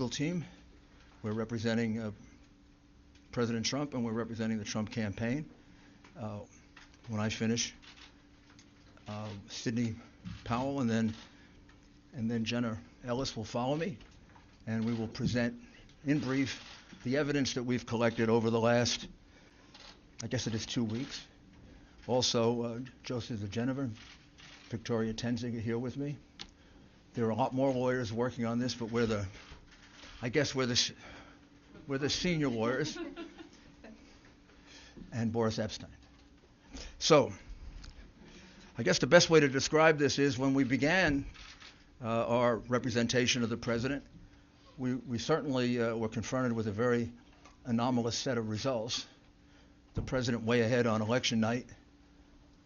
legal team. We're representing President Trump, and we're representing the Trump campaign. When I finish, Sidney Powell and then Jenna Ellis will follow me, and we will present in brief the evidence that we've collected over the last, I guess it is 2 weeks. Also, Joseph Genever, Victoria Tenzing are here with me. There are a lot more lawyers working on this, but we're the senior lawyers, and Boris Epstein. So, I guess the best way to describe this is when we began our representation of the president, we certainly were confronted with a very anomalous set of results. The president way ahead on election night,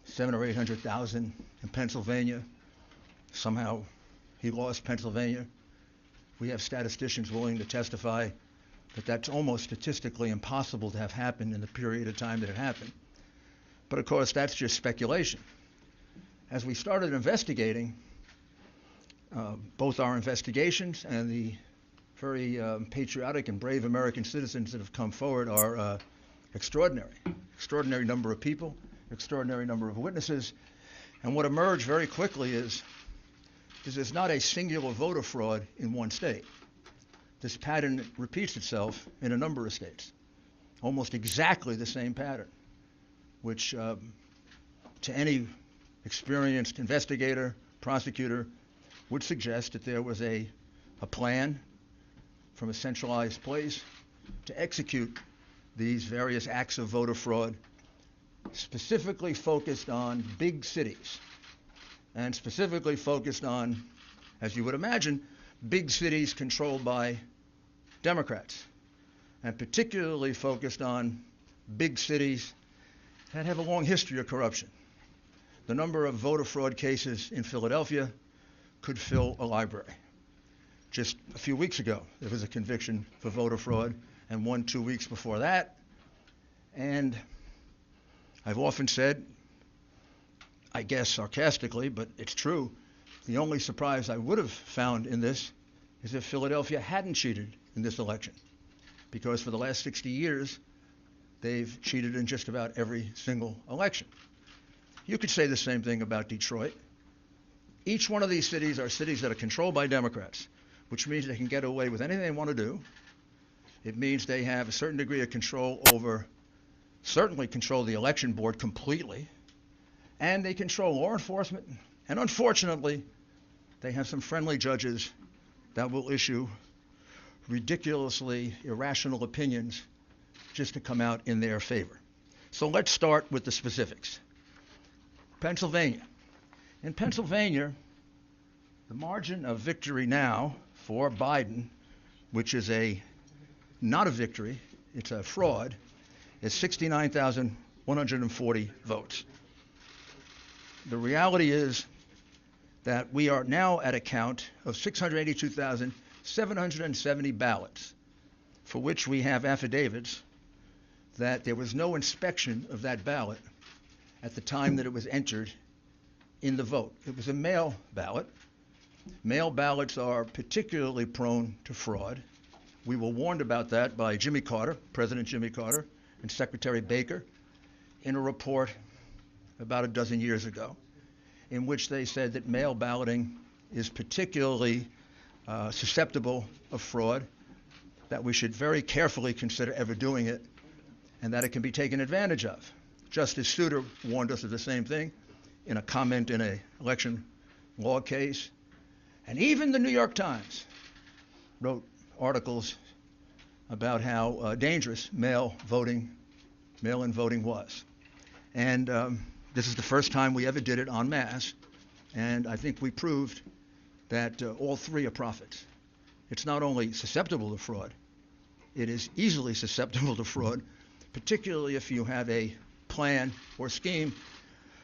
700,000 or 800,000 in Pennsylvania. Somehow he lost Pennsylvania. We have statisticians willing to testify that that's almost statistically impossible to have happened in the period of time that it happened. But of course, that's just speculation. As we started investigating, both our investigations and the very patriotic and brave American citizens that have come forward are extraordinary. Extraordinary number of people, extraordinary number of witnesses. And what emerged very quickly is there's not a singular voter fraud in one state. This pattern repeats itself in a number of states, almost exactly the same pattern, which to any experienced investigator, prosecutor, would suggest that there was a plan from a centralized place to execute these various acts of voter fraud, specifically focused on big cities, and specifically focused on, as you would imagine, big cities controlled by Democrats, and particularly focused on big cities that have a long history of corruption. The number of voter fraud cases in Philadelphia could fill a library. Just a few weeks ago, there was a conviction for voter fraud, and 2 weeks before that. And I've often said, I guess sarcastically, but it's true, the only surprise I would have found in this is if Philadelphia hadn't cheated in this election, because for the last 60 years, they've cheated in just about every single election. You could say the same thing about Detroit. Each one of these cities are cities that are controlled by Democrats, which means they can get away with anything they want to do. It means they have a certain degree of control over, certainly control the election board completely, and they control law enforcement, and unfortunately, they have some friendly judges that will issue ridiculously irrational opinions just to come out in their favor. So let's start with the specifics. Pennsylvania. In Pennsylvania, the margin of victory now for Biden, which is not a victory, it's a fraud, is 69,140 votes. The reality is that we are now at a count of 682,770 ballots, for which we have affidavits that there was no inspection of that ballot at the time that it was entered in the vote. It was a mail ballot. Mail ballots are particularly prone to fraud. We were warned about that by Jimmy Carter, President Jimmy Carter, and Secretary Baker in a report about a dozen years ago, in which they said that mail balloting is particularly susceptible of fraud, that we should very carefully consider ever doing it, and that it can be taken advantage of. Justice Souter warned us of the same thing in a comment in an election law case. And even the New York Times wrote articles about how dangerous mail-in voting was. And this is the first time we ever did it en masse, and I think we proved that all three are prophets. It's not only susceptible to fraud, it is easily susceptible to fraud, particularly if you have a plan or scheme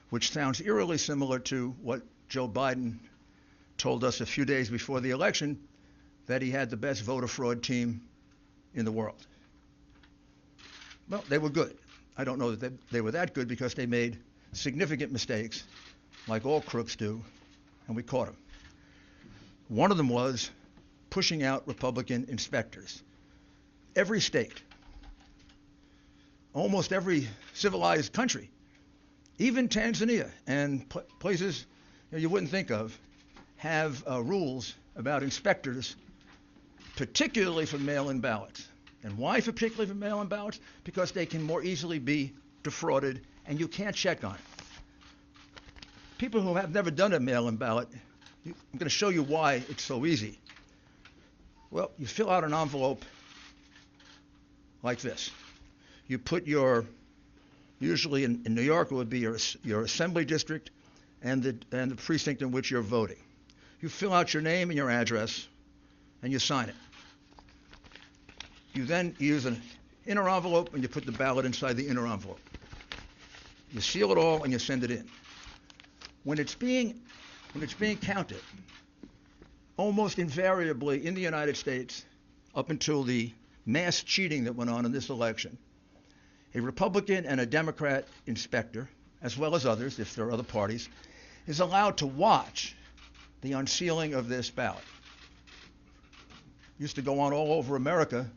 which sounds eerily similar to what Joe Biden told us a few days before the election, that he had the best voter fraud team in the world. Well, they were good. I don't know that they were that good because they made significant mistakes, like all crooks do, and we caught them. One of them was pushing out Republican inspectors. Every state, almost every civilized country, even Tanzania and places you wouldn't think of, have rules about inspectors, particularly for mail-in ballots. And why particularly for mail-in ballots? Because they can more easily be defrauded, and you can't check on it. People who have never done a mail-in ballot, I'm going to show you why it's so easy. Well, you fill out an envelope like this. You put your, usually in New York it would be your assembly district and the precinct in which you're voting. You fill out your name and your address, and you sign it. You then use an inner envelope, and you put the ballot inside the inner envelope. You seal it all, and you send it in. When it's being counted, almost invariably in the United States, up until the mass cheating that went on in this election, a Republican and a Democrat inspector, as well as others, if there are other parties, is allowed to watch the unsealing of this ballot. Used to go on all over America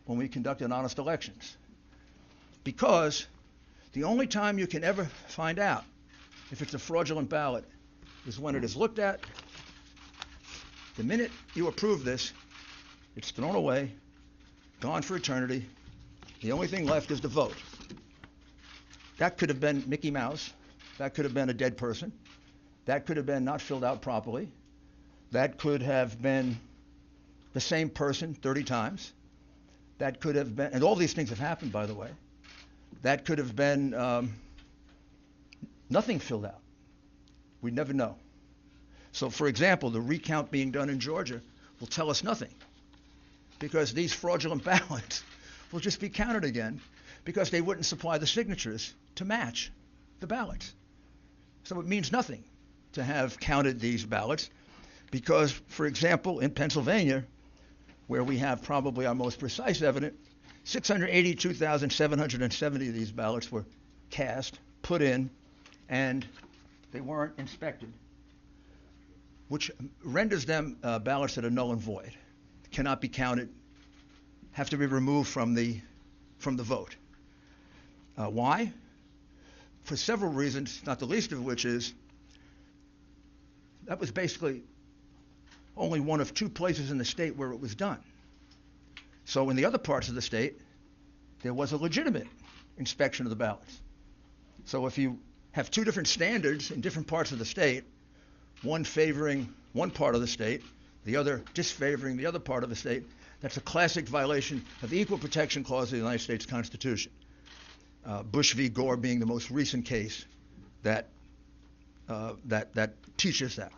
when we conducted honest elections. Because the only time you can ever find out if it's a fraudulent ballot is when it is looked at. The minute you approve this, it's thrown away, gone for eternity. The only thing left is the vote. That could have been Mickey Mouse. That could have been a dead person. That could have been not filled out properly. That could have been the same person 30 times. That could have been, and all these things have happened, by the way. That could have been nothing filled out. We never know. So, for example, the recount being done in Georgia will tell us nothing, because these fraudulent ballots will just be counted again because they wouldn't supply the signatures to match the ballots. So it means nothing to have counted these ballots because, for example, in Pennsylvania, where we have probably our most precise evidence, 682,770 of these ballots were cast, put in, and they weren't inspected, which renders them ballots that are null and void, cannot be counted, have to be removed from the vote. Why? For several reasons, not the least of which is that was basically only one of two places in the state where it was done. So in the other parts of the state, there was a legitimate inspection of the ballots. So if you have two different standards in different parts of the state, one favoring one part of the state, the other disfavoring the other part of the state, that's a classic violation of the Equal Protection Clause of the United States Constitution. Bush v. Gore being the most recent case that teaches that.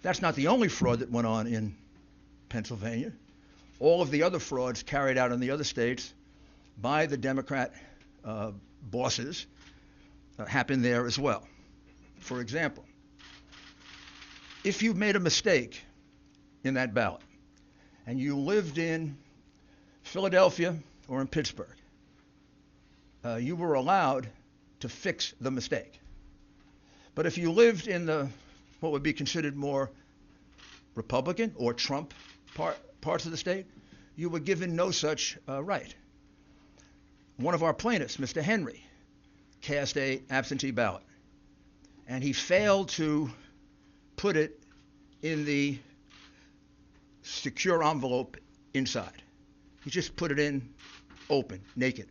That's not the only fraud that went on in Pennsylvania. All of the other frauds carried out in the other states by the Democrat bosses happened there as well. For example, if you made a mistake in that ballot and you lived in Philadelphia or in Pittsburgh, you were allowed to fix the mistake. But if you lived in what would be considered more Republican or Trump parts of the state, you were given no such right. One of our plaintiffs, Mr. Henry, cast an absentee ballot, and he failed to put it in the secure envelope inside. He just put it in open, naked.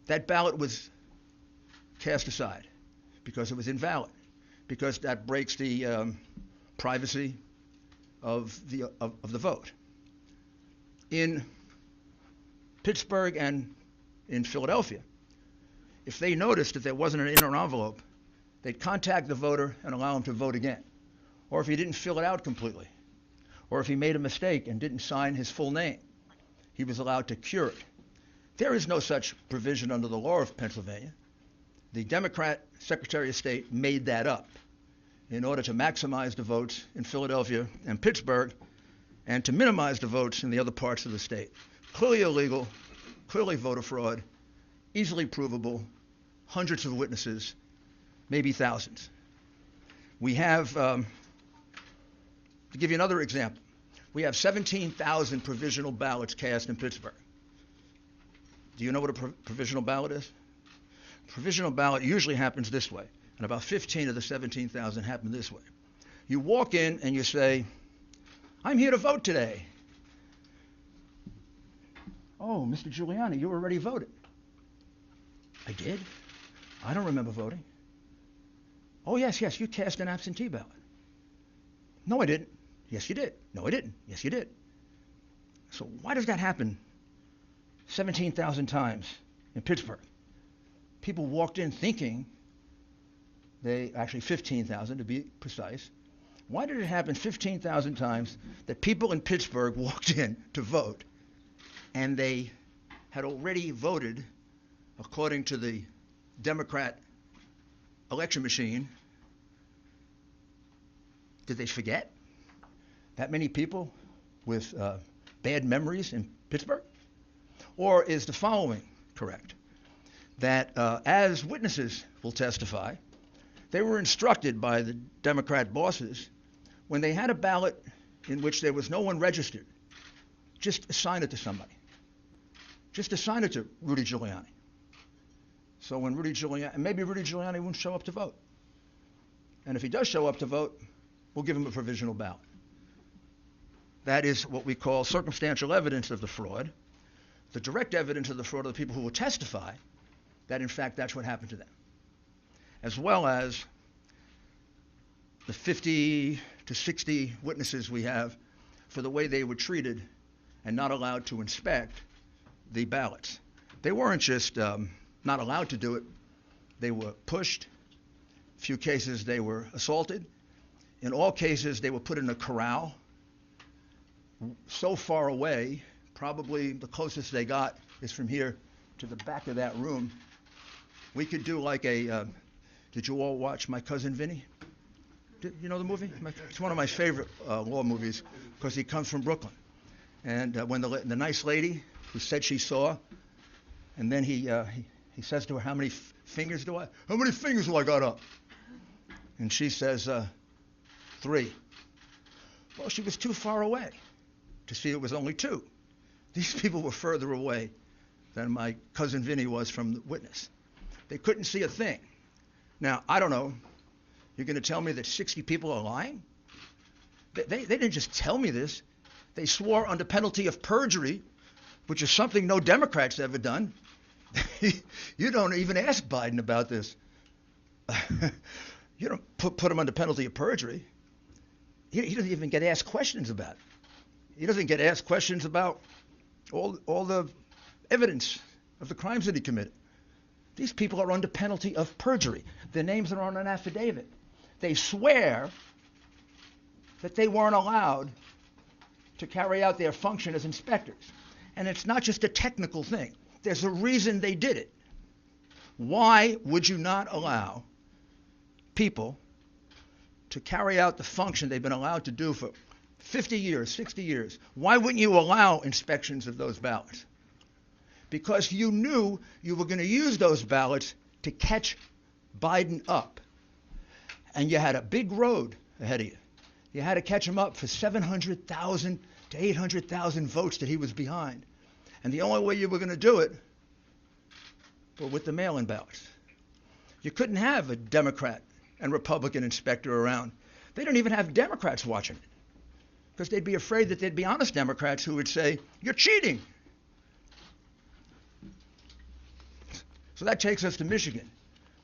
That ballot was cast aside because it was invalid, because that breaks the privacy of the vote. In Pittsburgh and in Philadelphia, if they noticed that there wasn't an inner envelope, they'd contact the voter and allow him to vote again. Or if he didn't fill it out completely, or if he made a mistake and didn't sign his full name, he was allowed to cure it. There is no such provision under the law of Pennsylvania. The Democrat Secretary of State made that up in order to maximize the votes in Philadelphia and Pittsburgh and to minimize the votes in the other parts of the state. Clearly illegal, clearly voter fraud, easily provable, hundreds of witnesses, maybe thousands. We have To give you another example, we have 17,000 provisional ballots cast in Pittsburgh. Do you know what a provisional ballot is? Provisional ballot usually happens this way, and about 15 of the 17,000 happen this way. You walk in and you say, I'm here to vote today. Oh, Mr. Giuliani, you already voted. I did? I don't remember voting. Oh, yes, you cast an absentee ballot. No, I didn't. Yes, you did. No, I didn't. Yes, you did. So why does that happen 17,000 times in Pittsburgh? People walked in thinking actually 15,000 to be precise. Why did it happen 15,000 times that people in Pittsburgh walked in to vote and they had already voted according to the Democrat election machine? Did they forget? That many people with bad memories in Pittsburgh? Or is the following correct? That as witnesses will testify, they were instructed by the Democrat bosses when they had a ballot in which there was no one registered, just assign it to somebody. Just assign it to Rudy Giuliani. So when maybe Rudy Giuliani won't show up to vote. And if he does show up to vote, we'll give him a provisional ballot. That is what we call circumstantial evidence of the fraud. The direct evidence of the fraud are the people who will testify that, in fact, that's what happened to them, as well as the 50 to 60 witnesses we have for the way they were treated and not allowed to inspect the ballots. They weren't just not allowed to do it. They were pushed. A few cases they were assaulted. In all cases, they were put in a corral so far away, probably the closest they got is from here to the back of that room. We could do like did you all watch My Cousin Vinny? You know the movie? It's one of my favorite law movies because he comes from Brooklyn. And when the nice lady who said she saw, and then he says to her, how many fingers do I got up? And she says, 3. Well, she was too far away to see it was only 2. These people were further away than my cousin Vinny was from the witness. They couldn't see a thing. Now, I don't know. You're going to tell me that 60 people are lying? They didn't just tell me this. They swore under penalty of perjury, which is something no Democrat's ever done. You don't even ask Biden about this. You don't put him under penalty of perjury. He doesn't even get asked questions about it. He doesn't get asked questions about all the evidence of the crimes that he committed. These people are under penalty of perjury. Their names are on an affidavit. They swear that they weren't allowed to carry out their function as inspectors. And it's not just a technical thing. There's a reason they did it. Why would you not allow people to carry out the function they've been allowed to do for 50 years, 60 years? Why wouldn't you allow inspections of those ballots? Because you knew you were going to use those ballots to catch Biden up. And you had a big road ahead of you. You had to catch him up for 700,000 to 800,000 votes that he was behind. And the only way you were going to do it was with the mail-in ballots. You couldn't have a Democrat and Republican inspector around. They don't even have Democrats watching it because they'd be afraid that there'd be honest Democrats who would say, you're cheating. So that takes us to Michigan,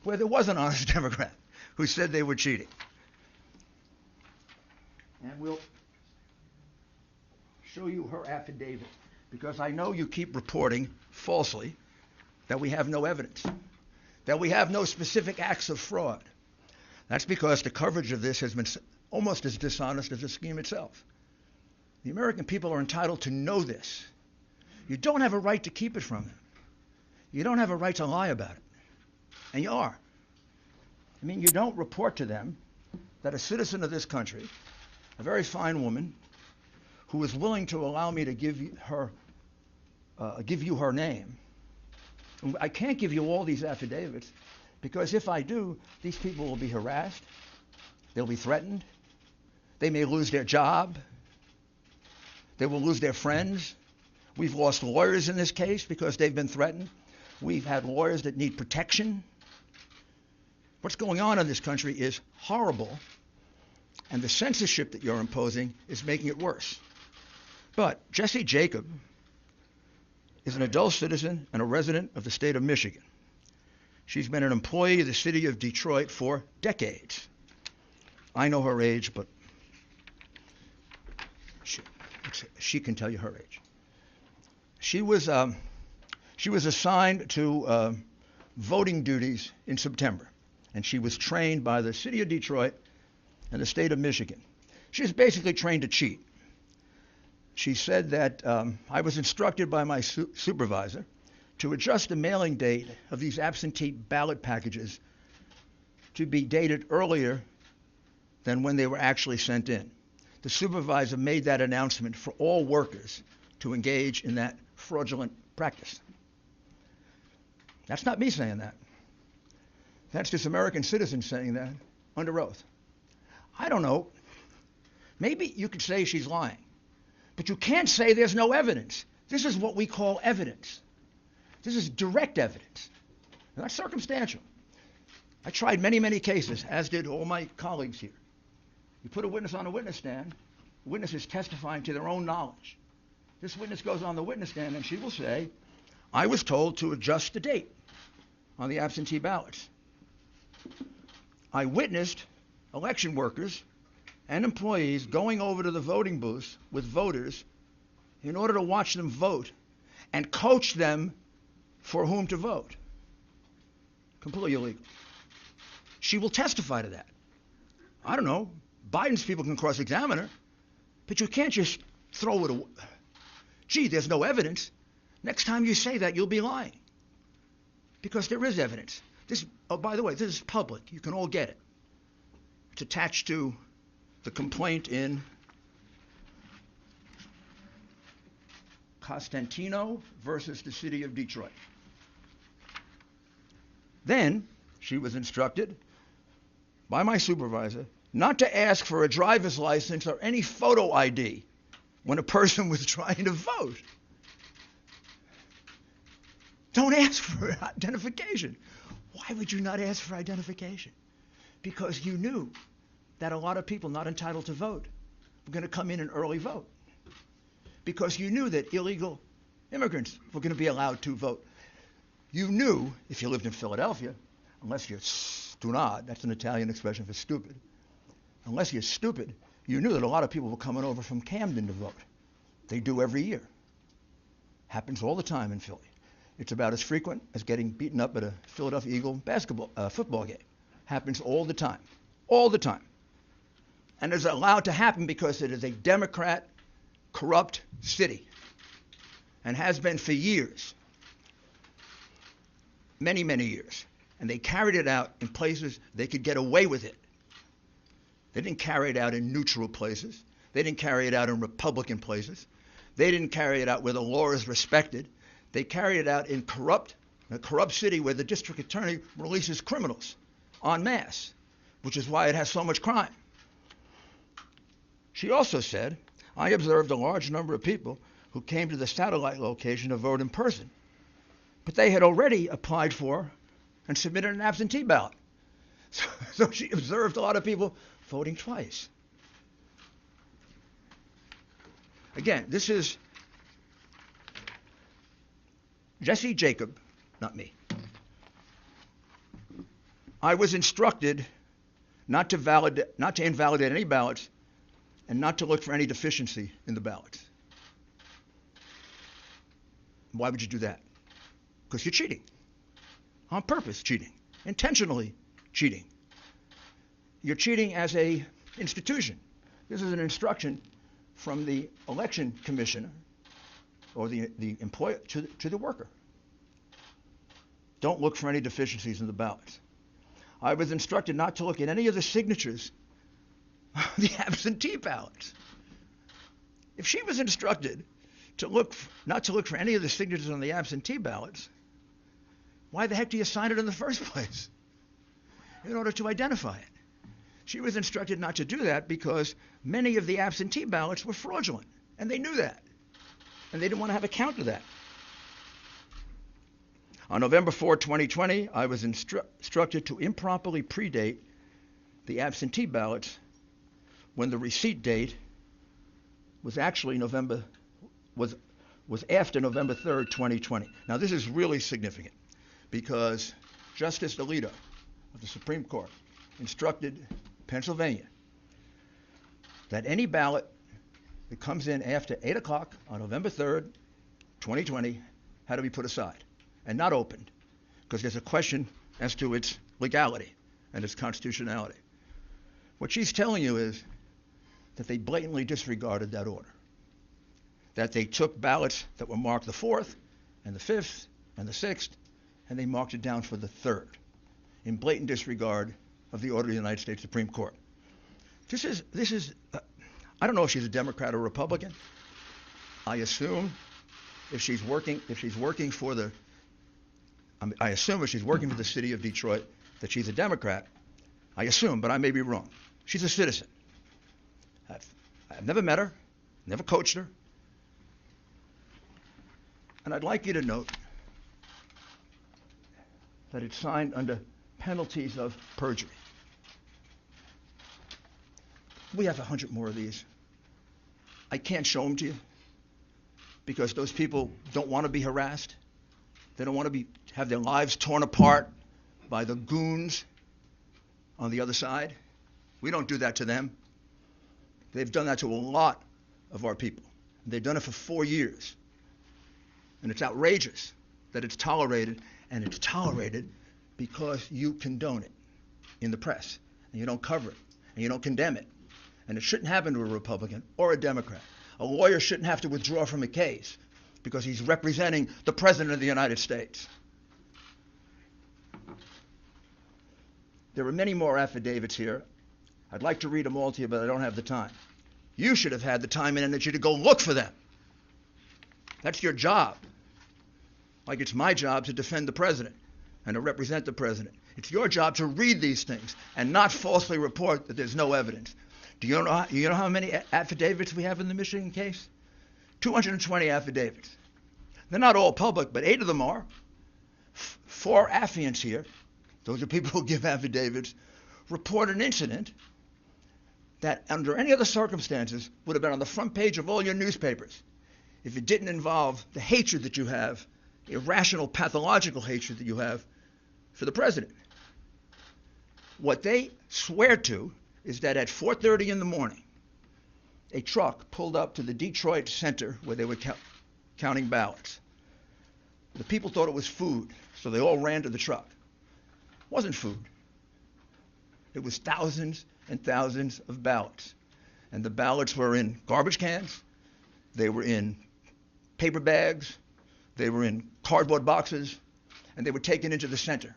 where there was an honest Democrat who said they were cheating. And we'll show you her affidavit, because I know you keep reporting falsely that we have no evidence, that we have no specific acts of fraud. That's because the coverage of this has been almost as dishonest as the scheme itself. The American people are entitled to know this. You don't have a right to keep it from them. You don't have a right to lie about it. And you are. I mean, you don't report to them that a citizen of this country, a very fine woman, who is willing to allow me to give you her name. I can't give you all these affidavits, because if I do, these people will be harassed, they'll be threatened, They may lose their job. They will lose their friends. We've lost lawyers in this case because they've been threatened. We've had lawyers that need protection. What's going on in this country is horrible, and the censorship that you're imposing is making it worse. But Jessie Jacob is an adult citizen and a resident of the state of Michigan. She's been an employee of the city of Detroit for decades. I know her age, but she can tell you her age. She was assigned to voting duties in September, and she was trained by the city of Detroit and the state of Michigan. She was basically trained to cheat. She said that I was instructed by my supervisor to adjust the mailing date of these absentee ballot packages to be dated earlier than when they were actually sent in. The supervisor made that announcement for all workers to engage in that fraudulent practice. That's not me saying that. That's this American citizen saying that under oath. I don't know. Maybe you could say she's lying, but you can't say there's no evidence. This is what we call evidence. This is direct evidence, not circumstantial. I tried many, many cases, as did all my colleagues here. You put a witness on a witness stand, the witness is testifying to their own knowledge. This witness goes on the witness stand and she will say, I was told to adjust the date on the absentee ballots. I witnessed election workers and employees going over to the voting booths with voters in order to watch them vote and coach them for whom to vote. Completely illegal. She will testify to that. I don't know. Biden's people can cross-examine her, but you can't just throw it away. Gee, there's no evidence. Next time you say that, you'll be lying. Because there is evidence. This, oh, by the way, this is public. You can all get it. It's attached to the complaint in Costantino versus the city of Detroit. Then she was instructed by my supervisor not to ask for a driver's license or any photo ID when a person was trying to vote. Don't ask for identification. Why would you not ask for identification? Because you knew that a lot of people not entitled to vote were going to come in and early vote. Because you knew that illegal immigrants were going to be allowed to vote. You knew, if you lived in Philadelphia, unless you're stunad, that's an Italian expression for stupid, unless you're stupid, you knew that a lot of people were coming over from Camden to vote. They do every year. Happens all the time in Philly. It's about as frequent as getting beaten up at a Philadelphia Eagle football game. Happens all the time. All the time. And it's allowed to happen because it is a Democrat, corrupt city. And has been for years. Many, many years. And they carried it out in places they could get away with it. They didn't carry it out in neutral places. They didn't carry it out in Republican places. They didn't carry it out where the law is respected. They carried it out in a corrupt city where the district attorney releases criminals en masse, which is why it has so much crime. She also said, I observed a large number of people who came to the satellite location to vote in person, but they had already applied for and submitted an absentee ballot. So she observed a lot of people voting twice. Again, this is Jessie Jacob, not me. I was instructed not to invalidate any ballots and not to look for any deficiency in the ballots. Why would you do that? Because you're cheating. On purpose cheating. Intentionally cheating. You're cheating as an institution. This is an instruction from the election commissioner or the employer to the worker. Don't look for any deficiencies in the ballots. I was instructed not to look at any of the signatures on the absentee ballots. If she was instructed not to look for any of the signatures on the absentee ballots, why the heck do you sign it in the first place? In order to identify it. She was instructed not to do that because many of the absentee ballots were fraudulent, and they knew that, and they didn't want to have a count of that. On November 4, 2020, I was instructed to improperly predate the absentee ballots when the receipt date was actually was after November 3rd, 2020. Now, this is really significant because Justice Alito of the Supreme Court instructed Pennsylvania that any ballot that comes in after 8 o'clock on November 3rd, 2020, had to be put aside and not opened because there's a question as to its legality and its constitutionality. What she's telling you is that they blatantly disregarded that order, that they took ballots that were marked the 4th and the 5th and the 6th, and they marked it down for the 3rd in blatant disregard of the order of the United States Supreme Court. This is I don't know if she's a Democrat or Republican. I assume if she's working for the city of Detroit that she's a Democrat. I assume, but I may be wrong. She's a citizen. I've never met her, never coached her. And I'd like you to note that it's signed under penalties of perjury. We have 100 more of these. I can't show them to you because those people don't want to be harassed. They don't want to have their lives torn apart by the goons on the other side. We don't do that to them. They've done that to a lot of our people. They've done it for 4 years. And it's outrageous that it's tolerated, and it's tolerated because you condone it in the press, and you don't cover it, and you don't condemn it. And it shouldn't happen to a Republican or a Democrat. A lawyer shouldn't have to withdraw from a case because he's representing the President of the United States. There are many more affidavits here. I'd like to read them all to you, but I don't have the time. You should have had the time and energy to go look for them. That's your job. Like it's my job to defend the President and to represent the President. It's your job to read these things and not falsely report that there's no evidence. Do you know how many affidavits we have in the Michigan case? 220 affidavits. They're not all public, but 8 of them are. 4 affiants here, those are people who give affidavits, report an incident that under any other circumstances would have been on the front page of all your newspapers if it didn't involve the hatred that you have, irrational, pathological hatred that you have for the President. What they swear to is that at 4:30 in the morning, a truck pulled up to the Detroit center where they were counting ballots. The people thought it was food, so they all ran to the truck. It wasn't food. It was thousands and thousands of ballots. And the ballots were in garbage cans, they were in paper bags, they were in cardboard boxes, and they were taken into the center.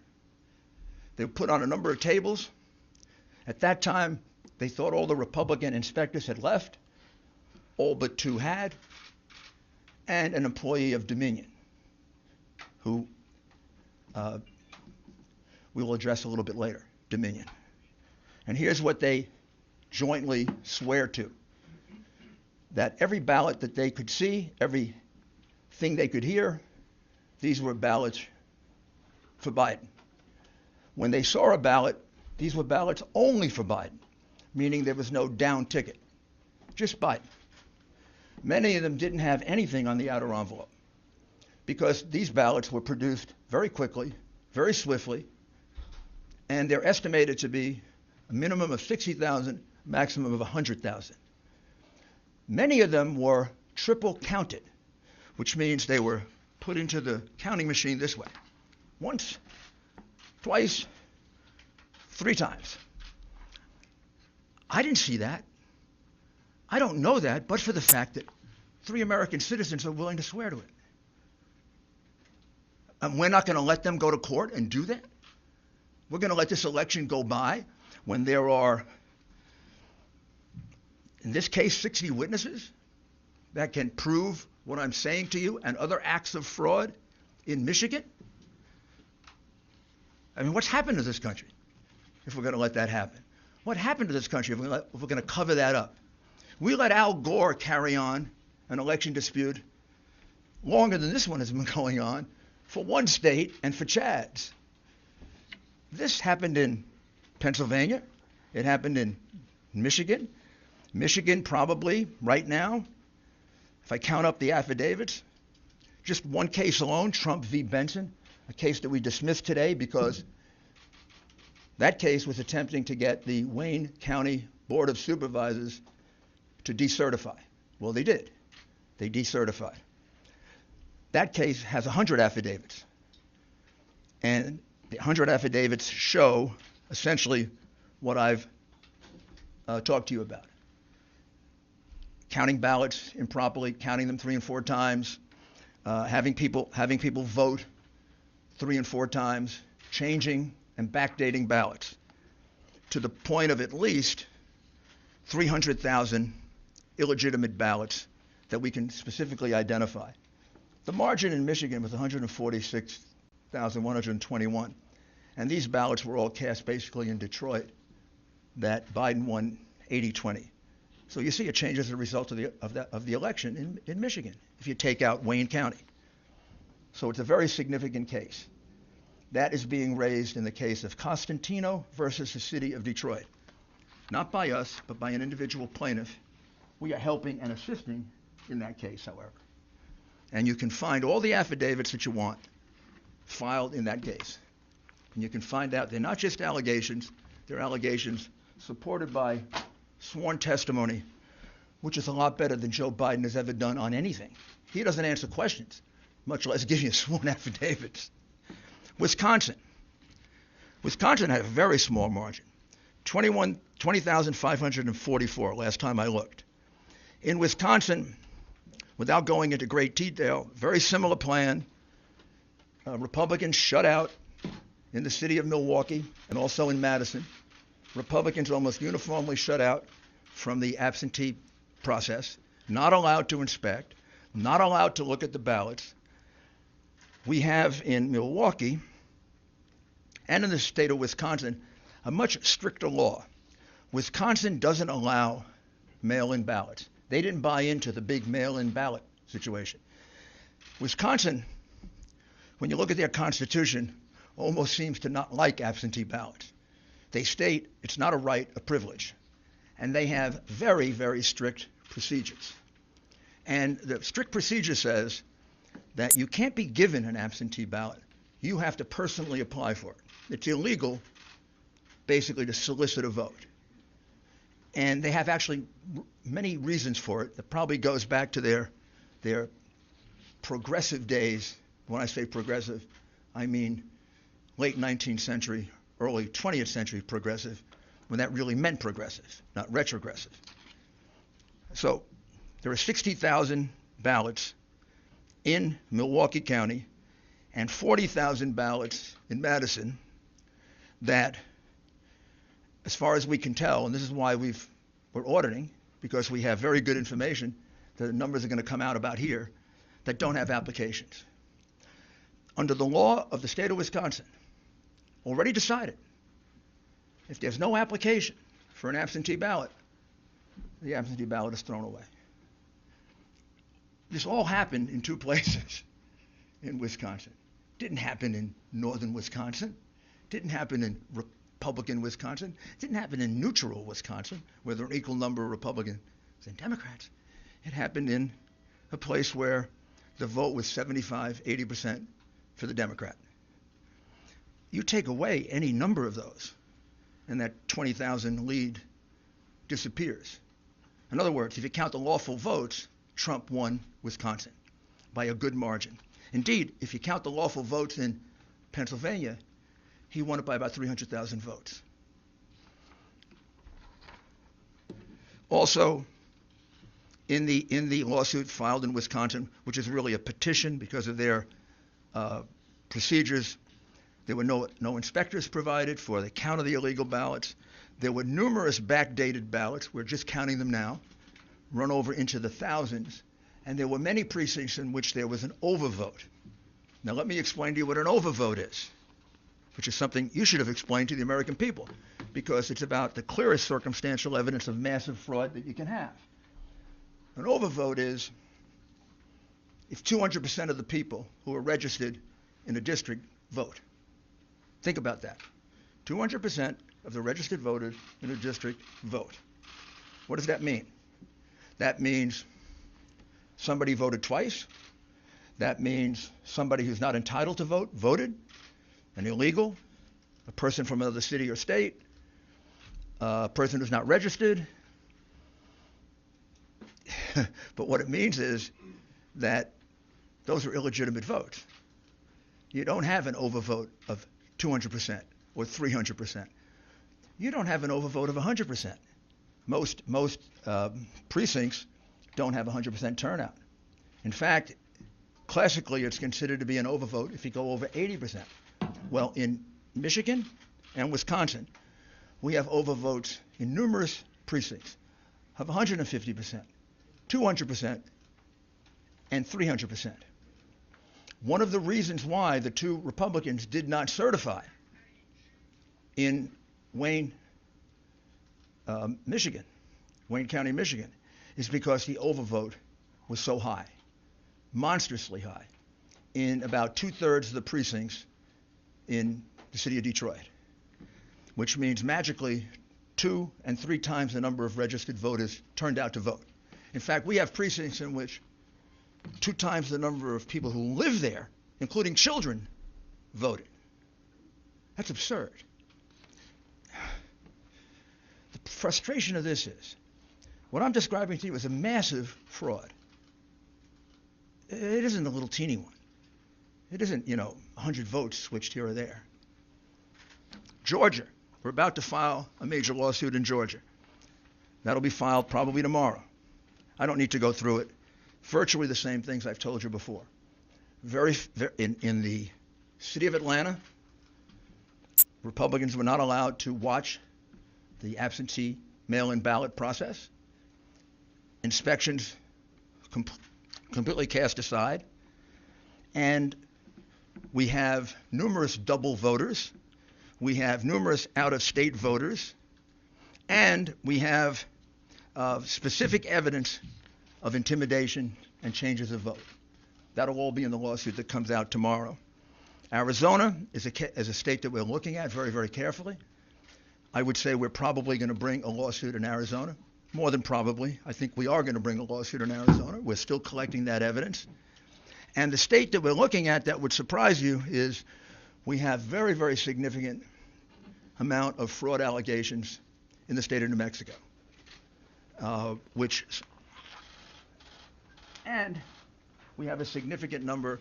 They were put on a number of tables. At that time, they thought all the Republican inspectors had left, all but 2 had, and an employee of Dominion, who we will address a little bit later, Dominion. And here's what they jointly swear to, that every ballot that they could see, everything they could hear, these were ballots for Biden. When they saw a ballot, these were ballots only for Biden, meaning there was no down ticket, just Biden. Many of them didn't have anything on the outer envelope because these ballots were produced very quickly, very swiftly, and they're estimated to be a minimum of 60,000, maximum of 100,000. Many of them were triple counted, which means they were put into the counting machine this way. Once, twice, 3 times. I didn't see that. I don't know that, but for the fact that 3 American citizens are willing to swear to it. And we're not going to let them go to court and do that? We're going to let this election go by when there are, in this case, 60 witnesses that can prove what I'm saying to you and other acts of fraud in Michigan? I mean, what's happened to this country if we're going to let that happen? What happened to this country if we're going to cover that up? We let Al Gore carry on an election dispute longer than this one has been going on for one state and for Chads. This happened in Pennsylvania. It happened in Michigan. Michigan probably right now, if I count up the affidavits, just one case alone, Trump v. Benson, a case that we dismissed today because that case was attempting to get the Wayne County Board of Supervisors to decertify. Well, they did. They decertified. That case has 100 affidavits. And the 100 affidavits show essentially what I've talked to you about. Counting ballots improperly, counting them 3 and 4 times, having people vote 3 and 4 times, changing and backdating ballots to the point of at least 300,000 illegitimate ballots that we can specifically identify. The margin in Michigan was 146,121, and these ballots were all cast basically in Detroit that Biden won 80-20. So you see a change as a result of the election in Michigan if you take out Wayne County. So it's a very significant case. That is being raised in the case of Costantino versus the city of Detroit. Not by us, but by an individual plaintiff. We are helping and assisting in that case, however. And you can find all the affidavits that you want filed in that case. And you can find out they're not just allegations, they're allegations supported by sworn testimony, which is a lot better than Joe Biden has ever done on anything. He doesn't answer questions, much less give you sworn affidavits. Wisconsin had a very small margin, 20,544 last time I looked. In Wisconsin, without going into great detail, very similar plan. Republicans shut out in the city of Milwaukee and also in Madison. Republicans almost uniformly shut out from the absentee process, not allowed to inspect, not allowed to look at the ballots. We have in Milwaukee and in the state of Wisconsin a much stricter law. Wisconsin doesn't allow mail-in ballots. They didn't buy into the big mail-in ballot situation. Wisconsin, when you look at their constitution, almost seems to not like absentee ballots. They state it's not a right, a privilege. And they have very, very strict procedures. And the strict procedure says that you can't be given an absentee ballot. You have to personally apply for it. It's illegal, basically, to solicit a vote. And they have actually many reasons for it. That probably goes back to their progressive days. When I say progressive, I mean late 19th century, early 20th century progressive, when that really meant progressive, not retrogressive. So there are 60,000 ballots in Milwaukee County and 40,000 ballots in Madison that, as far as we can tell, and this is why we're auditing, because we have very good information, the numbers are going to come out about here, that don't have applications. Under the law of the state of Wisconsin, already decided, if there's no application for an absentee ballot, the absentee ballot is thrown away. This all happened in 2 places in Wisconsin. Didn't happen in northern Wisconsin. Didn't happen in Republican Wisconsin. Didn't happen in neutral Wisconsin, where there are an equal number of Republicans and Democrats. It happened in a place where the vote was 75, 80% for the Democrat. You take away any number of those, and that 20,000 lead disappears. In other words, if you count the lawful votes, Trump won Wisconsin by a good margin. Indeed, if you count the lawful votes in Pennsylvania, he won it by about 300,000 votes. Also, in the lawsuit filed in Wisconsin, which is really a petition because of their procedures, there were no inspectors provided for the count of the illegal ballots. There were numerous backdated ballots. We're just counting them now, run over into the thousands. And there were many precincts in which there was an overvote. Now let me explain to you what an overvote is. which is something you should have explained to the American people, because it's about the clearest circumstantial evidence of massive fraud that you can have. An overvote is if 200% of the people who are registered in a district vote. Think about that. 200% of the registered voters in a district vote. What does that mean? That means somebody voted twice. That means somebody who's not entitled to vote voted, an illegal, a person from another city or state, a person who's not registered. But what it means is that those are illegitimate votes. You don't have an overvote of 200% or 300%. You don't have an overvote of 100%. Most precincts don't have 100% turnout. In fact, classically, it's considered to be an overvote if you go over 80%. Well, in Michigan and Wisconsin, we have overvotes in numerous precincts of 150%, 200%, and 300%. One of the reasons why the two Republicans did not certify in Wayne, Michigan, Wayne County, Michigan, is because the overvote was so high, monstrously high, in about 2/3 of the precincts in the city of Detroit, which means magically 2 and 3 times the number of registered voters turned out to vote. In fact, we have precincts in which 2 times the number of people who live there, including children, voted. That's absurd. The frustration of this is, what I'm describing to you is a massive fraud. It isn't a little teeny one. It isn't, 100 votes switched here or there. Georgia, we're about to file a major lawsuit in Georgia. That'll be filed probably tomorrow. I don't need to go through it. Virtually the same things I've told you before. In the city of Atlanta, Republicans were not allowed to watch the absentee mail-in ballot process. Inspections completely cast aside. And we have numerous double voters. We have numerous out-of-state voters. And we have specific evidence of intimidation and changes of vote. That'll all be in the lawsuit that comes out tomorrow. Arizona is a state that we're looking at very, very carefully. I would say we're probably going to bring a lawsuit in Arizona. More than probably. I think we are going to bring a lawsuit in Arizona. We're still collecting that evidence. And the state that we're looking at that would surprise you is we have very, very significant amount of fraud allegations in the state of New Mexico, and we have a significant number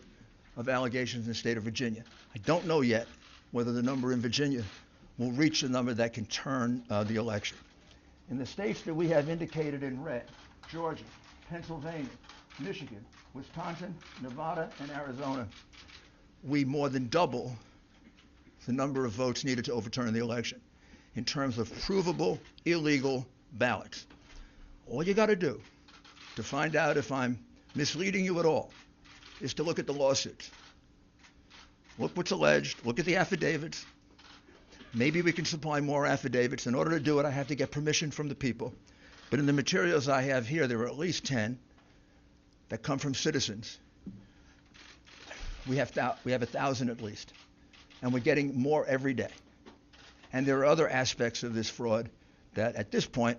of allegations in the state of Virginia. I don't know yet whether the number in Virginia will reach the number that can turn the election. In the states that we have indicated in red, Georgia, Pennsylvania, Michigan, Wisconsin, Nevada, and Arizona, we more than double the number of votes needed to overturn the election in terms of provable illegal ballots. All you got to do to find out if I'm misleading you at all is to look at the lawsuits. Look what's alleged. Look at the affidavits. Maybe we can supply more affidavits. In order to do it, I have to get permission from the people. But in the materials I have here, there are at least 10 that come from citizens. We have 1,000 at least. And we're getting more every day. And there are other aspects of this fraud that at this point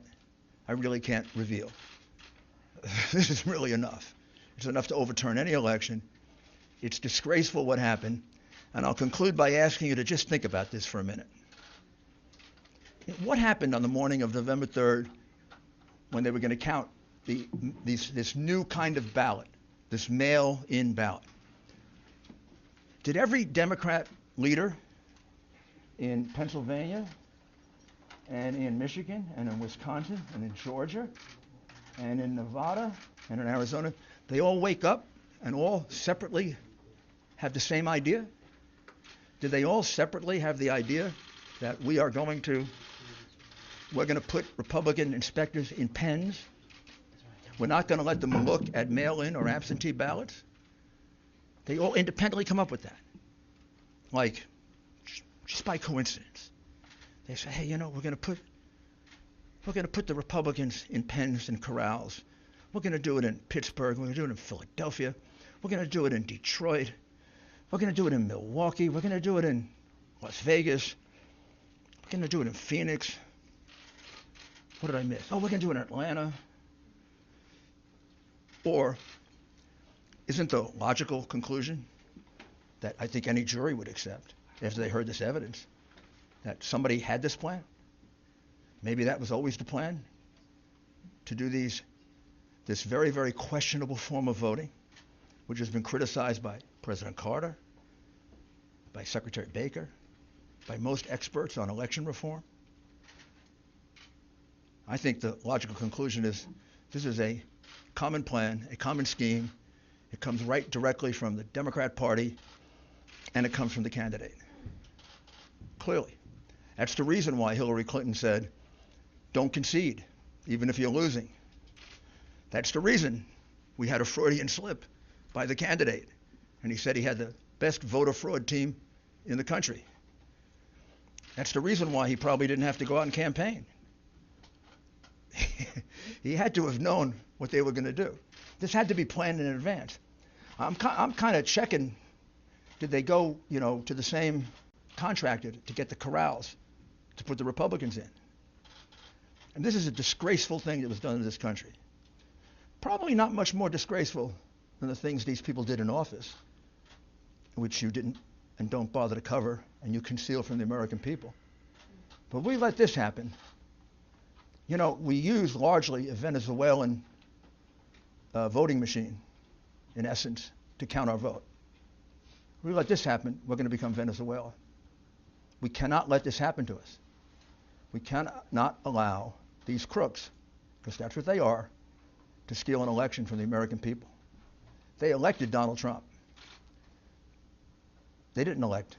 I really can't reveal. This is really enough. It's enough to overturn any election. It's disgraceful what happened. And I'll conclude by asking you to just think about this for a minute. What happened on the morning of November 3rd when they were going to count this new kind of ballot, this mail-in ballot? Did every Democrat leader in Pennsylvania and in Michigan and in Wisconsin and in Georgia and in Nevada and in Arizona, they all wake up and all separately have the same idea? Did they all separately have the idea that we're going to put Republican inspectors in pens? We're not going to let them look at mail-in or absentee ballots? They all independently come up with that. Like just by coincidence. They say, hey, we're going to put the Republicans in pens and corrals. We're going to do it in Pittsburgh. We're going to do it in Philadelphia. We're going to do it in Detroit. We're going to do it in Milwaukee. We're going to do it in Las Vegas. We're going to do it in Phoenix. What did I miss? Oh, we're going to do it in Atlanta. Or isn't the logical conclusion that I think any jury would accept after they heard this evidence that somebody had this plan? Maybe that was always the plan, to do this very, very questionable form of voting, which has been criticized by President Carter, by Secretary Baker, by most experts on election reform. I think the logical conclusion is this is a common plan, a common scheme. It comes right directly from the Democrat Party, and it comes from the candidate. Clearly. That's the reason why Hillary Clinton said, don't concede, even if you're losing. That's the reason we had a Freudian slip by the candidate. And he said he had the best voter fraud team in the country. That's the reason why he probably didn't have to go out and campaign. He had to have known what they were going to do. This had to be planned in advance. I'm kind of checking, did they go, to the same contractor to get the corrals to put the Republicans in? And this is a disgraceful thing that was done in this country. Probably not much more disgraceful than the things these people did in office, which you didn't and don't bother to cover and you conceal from the American people. But we let this happen. We use largely a Venezuelan voting machine, in essence, to count our vote. We let this happen, we're going to become Venezuela. We cannot let this happen to us. We cannot allow these crooks, because that's what they are, to steal an election from the American people. They elected Donald Trump. They didn't elect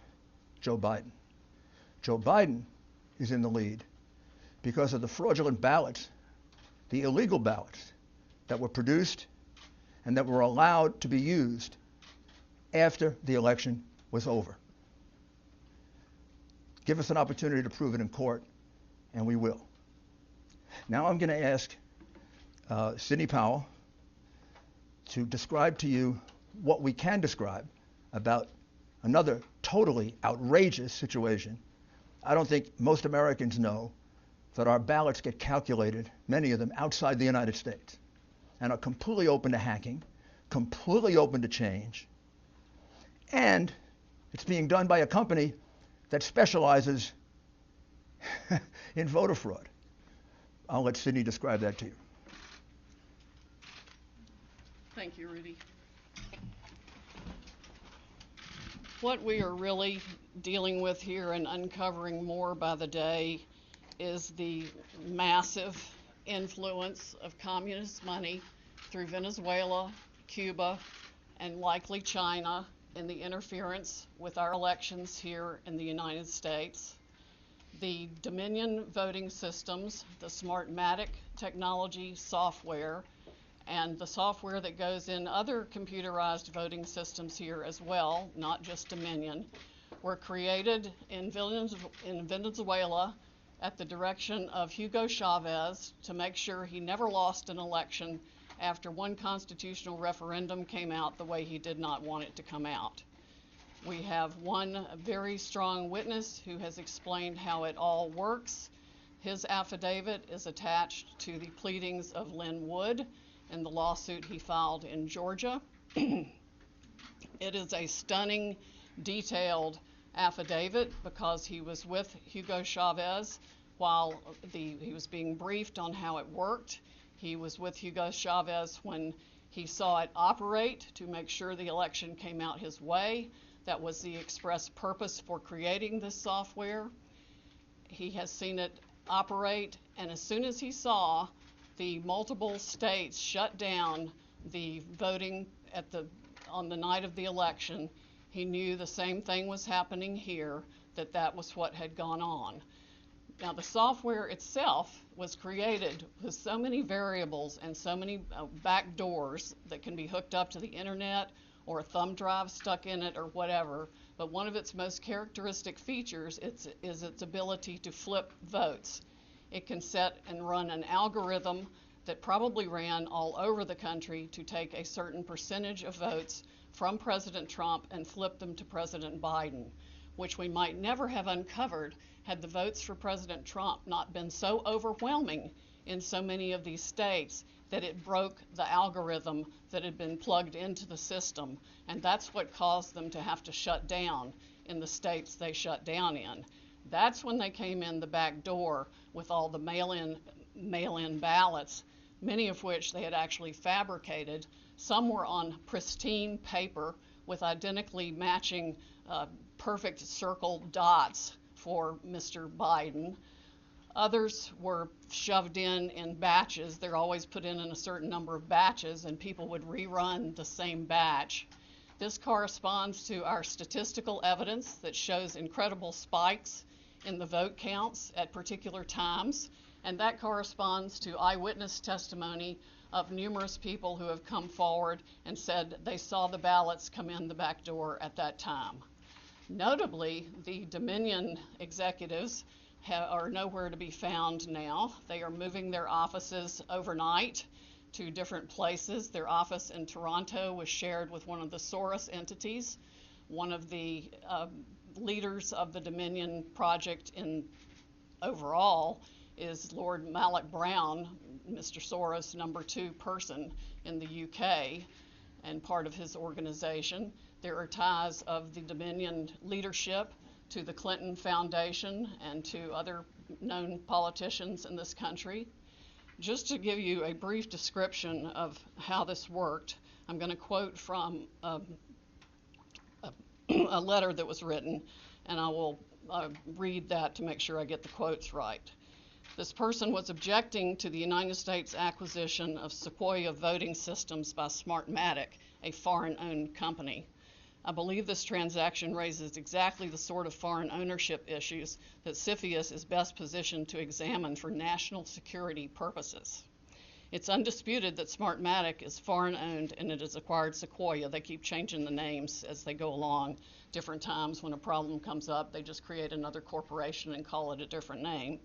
Joe Biden. Joe Biden is in the lead because of the fraudulent ballots, the illegal ballots that were produced and that were allowed to be used after the election was over. Give us an opportunity to prove it in court, and we will. Now I'm going to ask Sidney Powell to describe to you what we can describe about another totally outrageous situation. I don't think most Americans know that our ballots get calculated, many of them outside the United States, and are completely open to hacking, completely open to change, and it's being done by a company that specializes in voter fraud. I'll let Sidney describe that to you. Thank you, Rudy. What we are really dealing with here and uncovering more by the day is the massive influence of communist money through Venezuela, Cuba, and likely China in the interference with our elections here in the United States. The Dominion voting systems, the Smartmatic technology software, and the software that goes in other computerized voting systems here as well, not just Dominion, were created in Venezuela at the direction of Hugo Chavez to make sure he never lost an election after one constitutional referendum came out the way he did not want it to come out. We have one very strong witness who has explained how it all works. His affidavit is attached to the pleadings of Lynn Wood in the lawsuit he filed in Georgia. It is a stunning, detailed affidavit because he was with Hugo Chavez while he was being briefed on how it worked. He was with Hugo Chavez when he saw it operate to make sure the election came out his way. That was the express purpose for creating this software. He has seen it operate, and as soon as he saw the multiple states shut down the voting on the night of the election, he knew the same thing was happening here, that was what had gone on. Now, the software itself was created with so many variables and so many back doors that can be hooked up to the internet or a thumb drive stuck in it or whatever, but one of its most characteristic features is its ability to flip votes. It can set and run an algorithm that probably ran all over the country to take a certain percentage of votes from President Trump and flip them to President Biden, which we might never have uncovered had the votes for President Trump not been so overwhelming in so many of these states that it broke the algorithm that had been plugged into the system. And that's what caused them to have to shut down in the states they shut down in. That's when they came in the back door with all the mail-in ballots, many of which they had actually fabricated. Some were on pristine paper with identically matching perfect circle dots for Mr. Biden. Others were shoved in batches. They're always put in a certain number of batches, and people would rerun the same batch. This corresponds to our statistical evidence that shows incredible spikes in the vote counts at particular times, and that corresponds to eyewitness testimony of numerous people who have come forward and said they saw the ballots come in the back door at that time. Notably, the Dominion executives are nowhere to be found now. They are moving their offices overnight to different places. Their office in Toronto was shared with one of the Soros entities. One of the leaders of the Dominion project overall is Lord Malloch Brown, Mr. Soros' number 2 person in the UK, and part of his organization. There are ties of the Dominion leadership to the Clinton Foundation and to other known politicians in this country. Just to give you a brief description of how this worked, I'm going to quote from a letter that was written, and I will read that to make sure I get the quotes right. This person was objecting to the United States acquisition of Sequoia voting systems by Smartmatic, a foreign-owned company. I believe this transaction raises exactly the sort of foreign ownership issues that CFIUS is best positioned to examine for national security purposes. It's undisputed that Smartmatic is foreign-owned and it has acquired Sequoia. They keep changing the names as they go along. Different times when a problem comes up, they just create another corporation and call it a different name.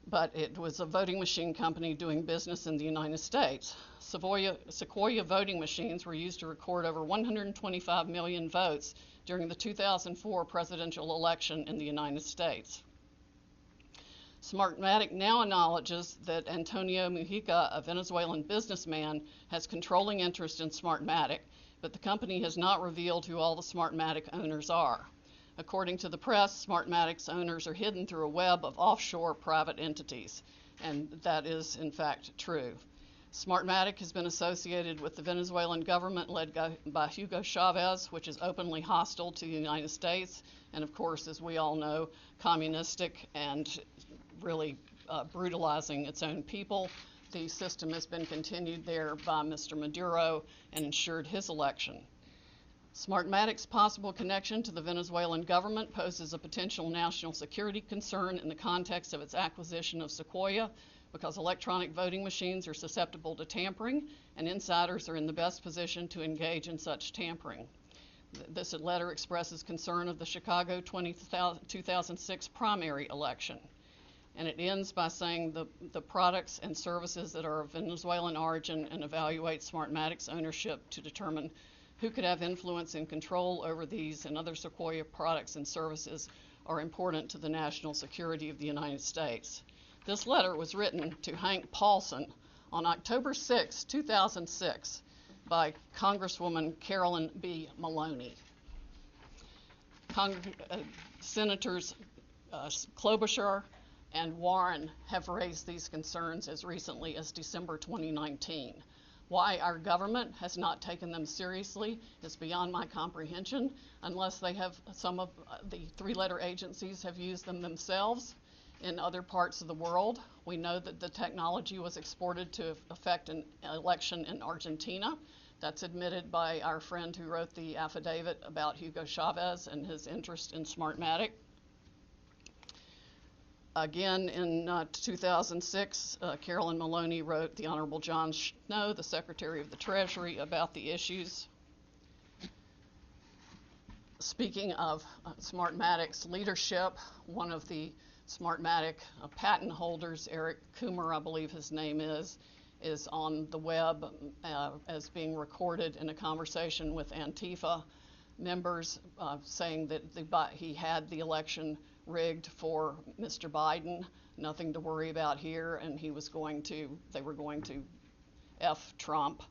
But it was a voting machine company doing business in the United States. Sequoia voting machines were used to record over 125 million votes during the 2004 presidential election in the United States. Smartmatic now acknowledges that Antonio Mujica, a Venezuelan businessman, has controlling interest in Smartmatic, but the company has not revealed who all the Smartmatic owners are. According to the press, Smartmatic's owners are hidden through a web of offshore private entities, and that is in fact true. Smartmatic has been associated with the Venezuelan government led by Hugo Chavez, which is openly hostile to the United States, and of course, as we all know, communistic and really brutalizing its own people. The system has been continued there by Mr. Maduro and ensured his election. Smartmatic's possible connection to the Venezuelan government poses a potential national security concern in the context of its acquisition of Sequoia, because electronic voting machines are susceptible to tampering, and insiders are in the best position to engage in such tampering. This letter expresses concern of the Chicago 2006 primary election. And it ends by saying the products and services that are of Venezuelan origin, and evaluate Smartmatic's ownership to determine who could have influence and control over these and other Sequoia products and services are important to the national security of the United States. This letter was written to Hank Paulson on October 6, 2006 by Congresswoman Carolyn B. Maloney. Senators Klobuchar and Warren have raised these concerns as recently as December 2019. Why our government has not taken them seriously is beyond my comprehension, unless they have, some of the three-letter agencies have used them themselves in other parts of the world. We know that the technology was exported to affect an election in Argentina. That's admitted by our friend who wrote the affidavit about Hugo Chavez and his interest in Smartmatic. Again, in 2006, Carolyn Maloney wrote the Honorable John Snow, the Secretary of the Treasury, about the issues. Speaking of Smartmatic's leadership, one of the Smartmatic patent holders, Eric Coomer, I believe his name is on the web as being recorded in a conversation with Antifa members saying that he had the election rigged for Mr. Biden, nothing to worry about here, and they were going to F Trump.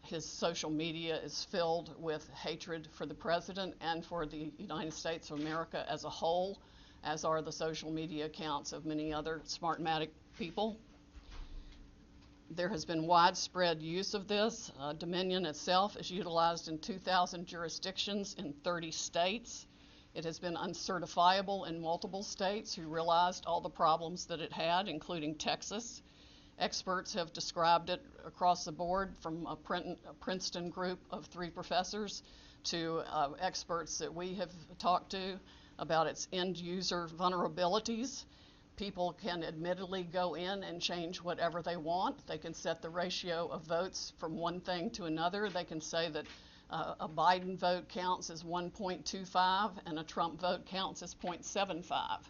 His social media is filled with hatred for the president and for the United States of America as a whole, as are the social media accounts of many other Smartmatic people. There has been widespread use of this. Dominion itself is utilized in 2,000 jurisdictions in 30 states. It has been uncertifiable in multiple states who realized all the problems that it had, including Texas. Experts have described it across the board, from a Princeton group of 3 professors to experts that we have talked to about its end user vulnerabilities. People can admittedly go in and change whatever they want. They can set the ratio of votes from one thing to another. They can say that a Biden vote counts as 1.25 and a Trump vote counts as 0.75.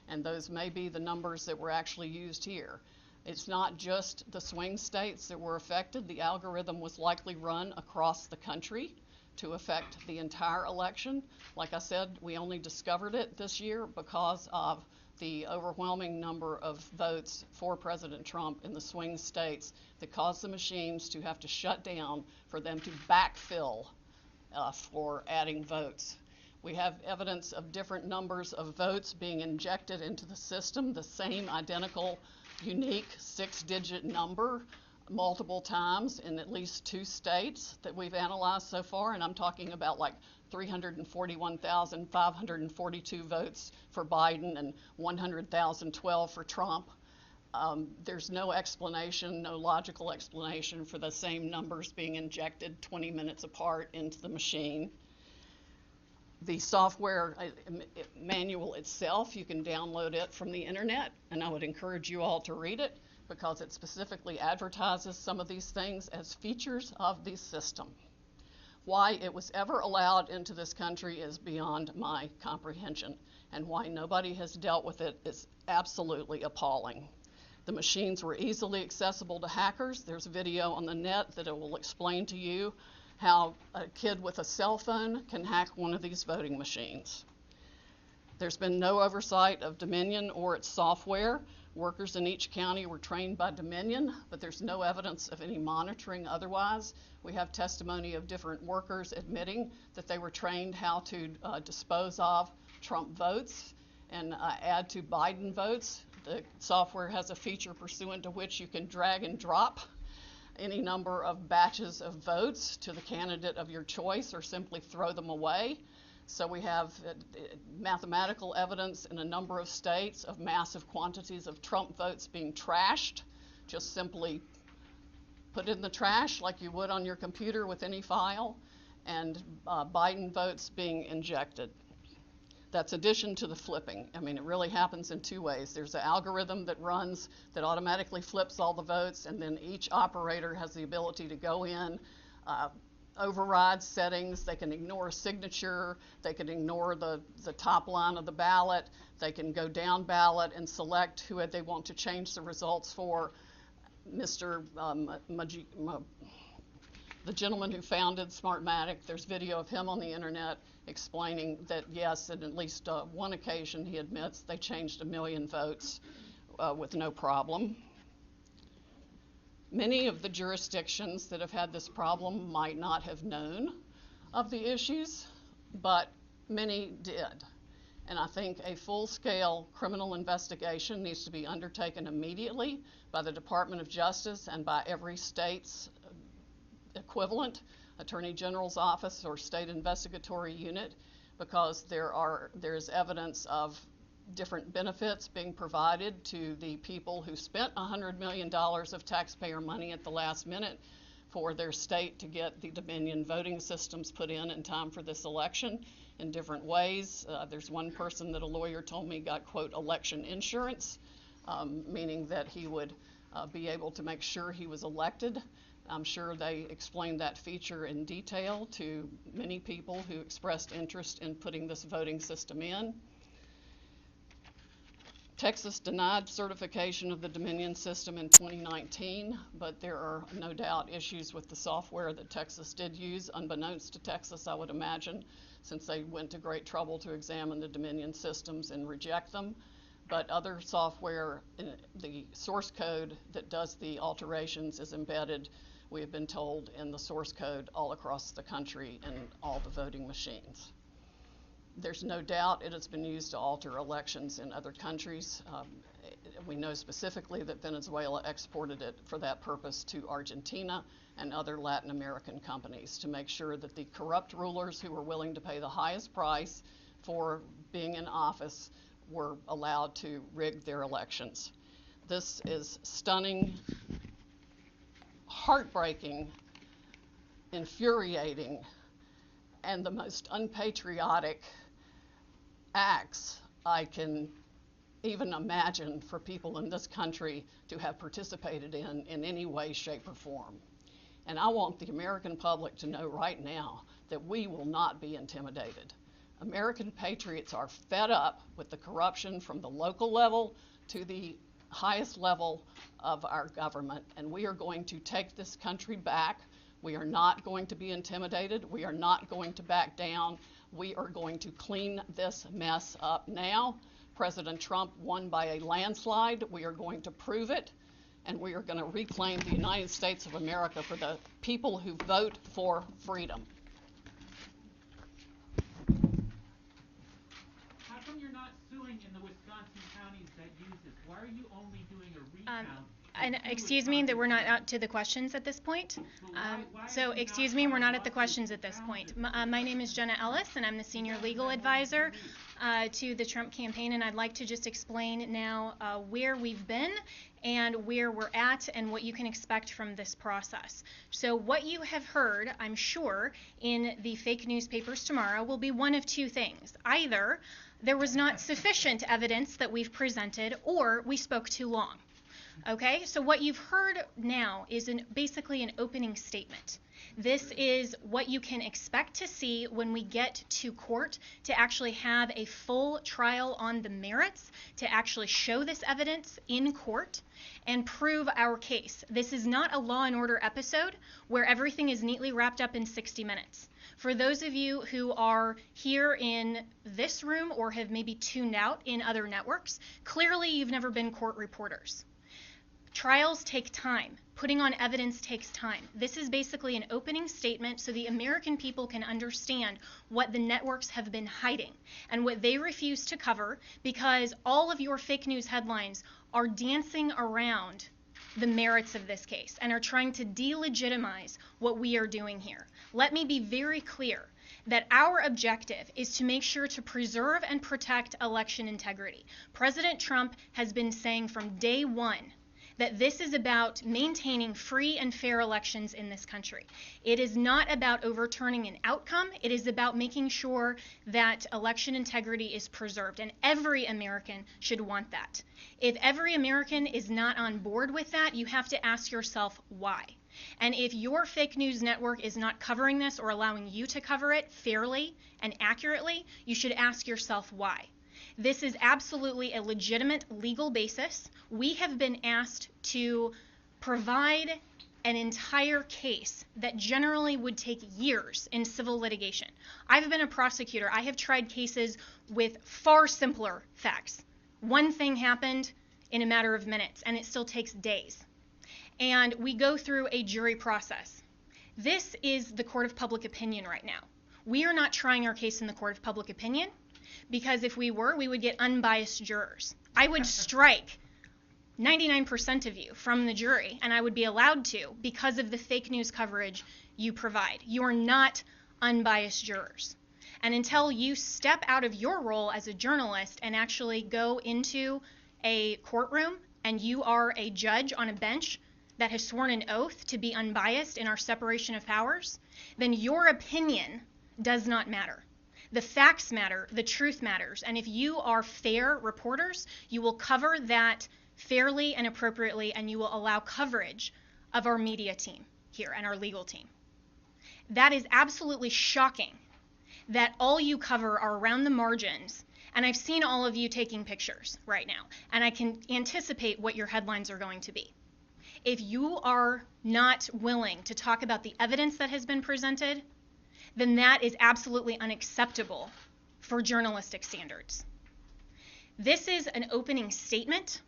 And those may be the numbers that were actually used here. It's not just the swing states that were affected. The algorithm was likely run across the country to affect the entire election. Like I said, we only discovered it this year because of the overwhelming number of votes for President Trump in the swing states that caused the machines to have to shut down for them to backfill for adding votes. We have evidence of different numbers of votes being injected into the system, the same identical, unique 6-digit number multiple times in at least 2 states that we've analyzed so far, and I'm talking about like 341,542 votes for Biden and 100,012 for Trump. There's no explanation, no logical explanation for the same numbers being injected 20 minutes apart into the machine. The software manual itself, you can download it from the internet, and I would encourage you all to read it because it specifically advertises some of these things as features of the system. Why it was ever allowed into this country is beyond my comprehension, and why nobody has dealt with it is absolutely appalling. The machines were easily accessible to hackers. There's video on the net that it will explain to you how a kid with a cell phone can hack one of these voting machines. There's been no oversight of Dominion or its software. Workers in each county were trained by Dominion, but there's no evidence of any monitoring otherwise. We have testimony of different workers admitting that they were trained how to dispose of Trump votes and add to Biden votes. The software has a feature pursuant to which you can drag and drop any number of batches of votes to the candidate of your choice or simply throw them away. So we have mathematical evidence in a number of states of massive quantities of Trump votes being trashed. Just simply put it in the trash like you would on your computer with any file, and Biden votes being injected. That's addition to the flipping. I mean, it really happens in 2 ways. There's an algorithm that runs that automatically flips all the votes, and then each operator has the ability to go in, override settings. They can ignore a signature. They can ignore the top line of the ballot. They can go down ballot and select who they want to change the results for. The gentleman who founded Smartmatic, there's video of him on the internet explaining that yes, at least one occasion he admits they changed 1 million votes with no problem. Many of the jurisdictions that have had this problem might not have known of the issues, but many did. And I think a full-scale criminal investigation needs to be undertaken immediately by the Department of Justice and by every state's equivalent, Attorney General's office or state investigatory unit, because there's evidence of different benefits being provided to the people who spent $100 million of taxpayer money at the last minute for their state to get the Dominion voting systems put in time for this election in different ways. There's one person that a lawyer told me got, quote, election insurance, meaning that he would be able to make sure he was elected I'm sure they explained that feature in detail to many people who expressed interest in putting this voting system in. Texas denied certification of the Dominion system in 2019, but there are no doubt issues with the software that Texas did use, unbeknownst to Texas, I would imagine, since they went to great trouble to examine the Dominion systems and reject them. But other software, the source code that does the alterations is embedded, we have been told, in the source code all across the country in all the voting machines. There's no doubt it has been used to alter elections in other countries. We know specifically that Venezuela exported it for that purpose to Argentina and other Latin American companies to make sure that the corrupt rulers who were willing to pay the highest price for being in office were allowed to rig their elections. This is stunning, heartbreaking, infuriating, and the most unpatriotic acts I can even imagine for people in this country to have participated in any way, shape, or form. And I want the American public to know right now that we will not be intimidated. American patriots are fed up with the corruption from the local level to the highest level of our government, and we are going to take this country back. We are not going to be intimidated. We are not going to back down. We are going to clean this mess up now. President Trump won by a landslide. We are going to prove it, and we are going to reclaim the United States of America for the people who vote for freedom. How come you're not suing in the Wisconsin counties that use this? Why are you only doing a recount? And excuse me that we're not out to the questions at this point. Excuse me, we're not at the questions at this point. My name is Jenna Ellis, and I'm the senior legal advisor to the Trump campaign, and I'd like to just explain now where we've been and where we're at and what you can expect from this process. So what you have heard, I'm sure, in the fake newspapers tomorrow will be one of two things. Either there was not sufficient evidence that we've presented, or we spoke too long. Okay, so what you've heard now is basically an opening statement. This is what you can expect to see when we get to court to actually have a full trial on the merits, to actually show this evidence in court and prove our case. This is not a Law and Order episode where everything is neatly wrapped up in 60 minutes. For those of you who are here in this room or have maybe tuned out in other networks, clearly you've never been court reporters. Trials take time. Putting on evidence takes time. This is basically an opening statement so the American people can understand what the networks have been hiding and what they refuse to cover, because all of your fake news headlines are dancing around the merits of this case and are trying to delegitimize what we are doing here. Let me be very clear that our objective is to make sure to preserve and protect election integrity. President Trump has been saying from day one that this is about maintaining free and fair elections in this country. It is not about overturning an outcome. It is about making sure that election integrity is preserved, and every American should want that. If every American is not on board with that, you have to ask yourself why. And if your fake news network is not covering this or allowing you to cover it fairly and accurately, you should ask yourself why. This is absolutely a legitimate legal basis. We have been asked to provide an entire case that generally would take years in civil litigation. I've been a prosecutor. I have tried cases with far simpler facts. One thing happened in a matter of minutes, and it still takes days. And we go through a jury process. This is the court of public opinion right now. We are not trying our case in the court of public opinion, because if we were, we would get unbiased jurors. I would strike 99% of you from the jury, and I would be allowed to because of the fake news coverage you provide. You are not unbiased jurors. And until you step out of your role as a journalist and actually go into a courtroom and you are a judge on a bench that has sworn an oath to be unbiased in our separation of powers, then your opinion does not matter. The facts matter, the truth matters, and if you are fair reporters, you will cover that fairly and appropriately, and you will allow coverage of our media team. here and our legal team. That is absolutely shocking that all you cover are around the margins, and I've seen all of you taking pictures right now, and I can anticipate what your headlines are going to be. If you are not willing to talk about the evidence that has been presented, then that is absolutely unacceptable for journalistic standards. This is an opening statement.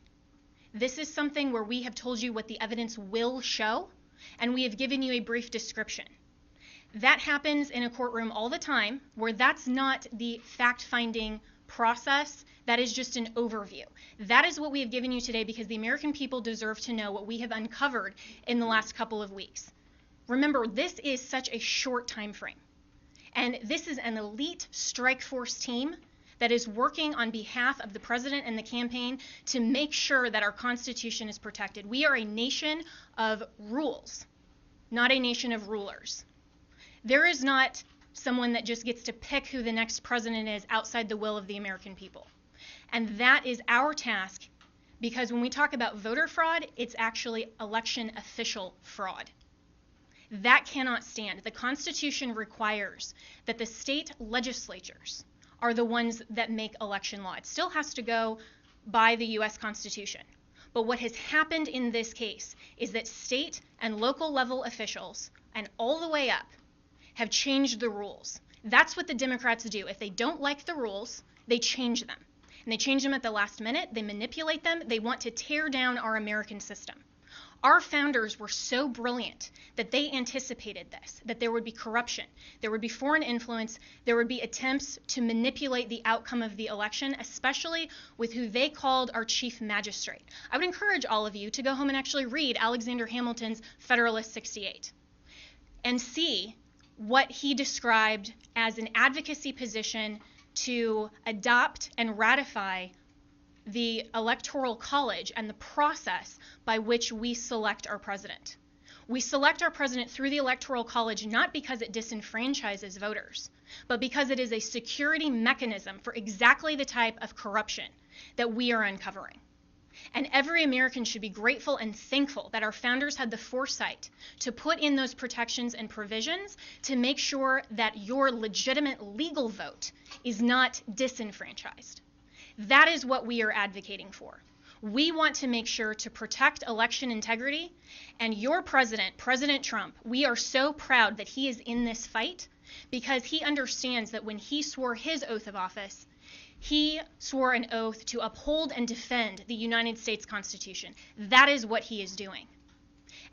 This is something where we have told you what the evidence will show, and we have given you a brief description. That happens in a courtroom all the time, where that's not the fact-finding process. That is just an overview. That is what we have given you today because the American people deserve to know what we have uncovered in the last couple of weeks. Remember, this is such a short time frame. And this is an elite strike force team that is working on behalf of the president and the campaign to make sure that our Constitution is protected. We are a nation of rules, not a nation of rulers. There is not someone that just gets to pick who the next president is outside the will of the American people. And that is our task, because when we talk about voter fraud, it's actually election official fraud. That cannot stand. The Constitution requires that the state legislatures are the ones that make election law. It still has to go by the U.S. Constitution. But what has happened in this case is that state and local level officials, and all the way up, have changed the rules. That's what the Democrats do. If they don't like the rules, they change them. And they change them at the last minute. They manipulate them. They want to tear down our American system. Our founders were so brilliant that they anticipated this, that there would be corruption, there would be foreign influence, there would be attempts to manipulate the outcome of the election, especially with who they called our chief magistrate. I would encourage all of you to go home and actually read Alexander Hamilton's Federalist 68 and see what he described as an advocacy position to adopt and ratify the Electoral College and the process by which we select our president. We select our president through the Electoral College not because it disenfranchises voters, but because it is a security mechanism for exactly the type of corruption that we are uncovering. And every American should be grateful and thankful that our founders had the foresight to put in those protections and provisions to make sure that your legitimate legal vote is not disenfranchised. That is what we are advocating for. We want to make sure to protect election integrity, and your president, President Trump, we are so proud that he is in this fight because he understands that when he swore his oath of office, he swore an oath to uphold and defend the United States Constitution. That is what he is doing.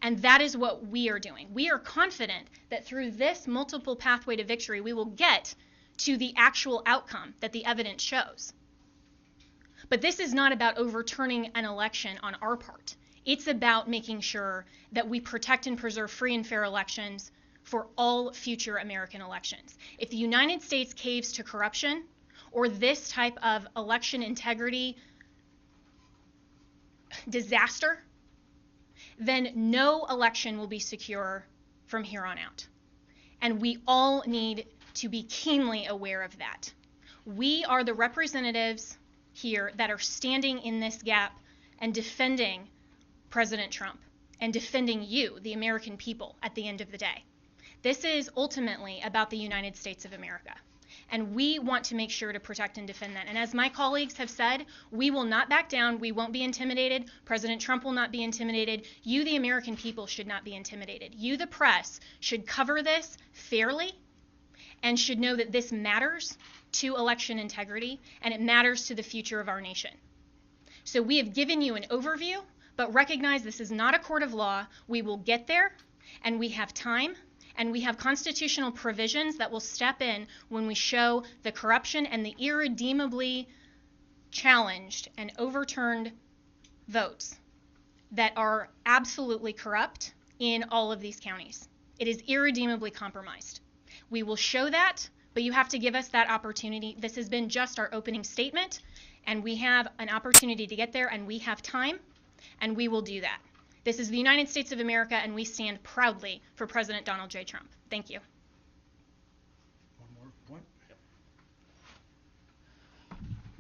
And that is what we are doing. We are confident that through this multiple pathway to victory, we will get to the actual outcome that the evidence shows. But this is not about overturning an election on our part. It's about making sure that we protect and preserve free and fair elections for all future American elections. If the United States caves to corruption or this type of election integrity disaster, then no election will be secure from here on out. And we all need to be keenly aware of that. We are the representatives here that are standing in this gap and defending President Trump and defending you, the American people, at the end of the day. This is ultimately about the United States of America. And we want to make sure to protect and defend that. And as my colleagues have said, we will not back down. We won't be intimidated. President Trump will not be intimidated. You, the American people, should not be intimidated. You, the press, should cover this fairly and should know that this matters to election integrity and it matters to the future of our nation. So we have given you an overview, but recognize this is not a court of law. We will get there, and we have time. And we have constitutional provisions that will step in when we show the corruption and the irredeemably challenged and overturned votes that are absolutely corrupt in all of these counties. It is irredeemably compromised. We will show that, but you have to give us that opportunity. This has been just our opening statement, and we have an opportunity to get there, and we have time, and we will do that. This is the United States of America, and we stand proudly for President Donald J. Trump. Thank you. One more point.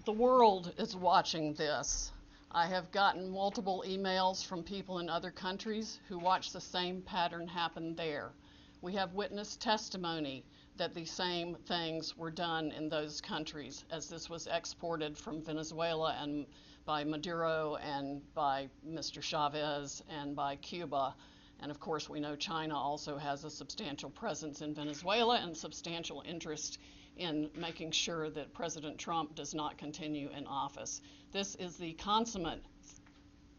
The world is watching this. I have gotten multiple emails from people in other countries who watched the same pattern happen there. We have witnessed testimony that the same things were done in those countries as this was exported from Venezuela and by Maduro and by Mr. Chavez and by Cuba. And of course, we know China also has a substantial presence in Venezuela and substantial interest in making sure that President Trump does not continue in office. This is the consummate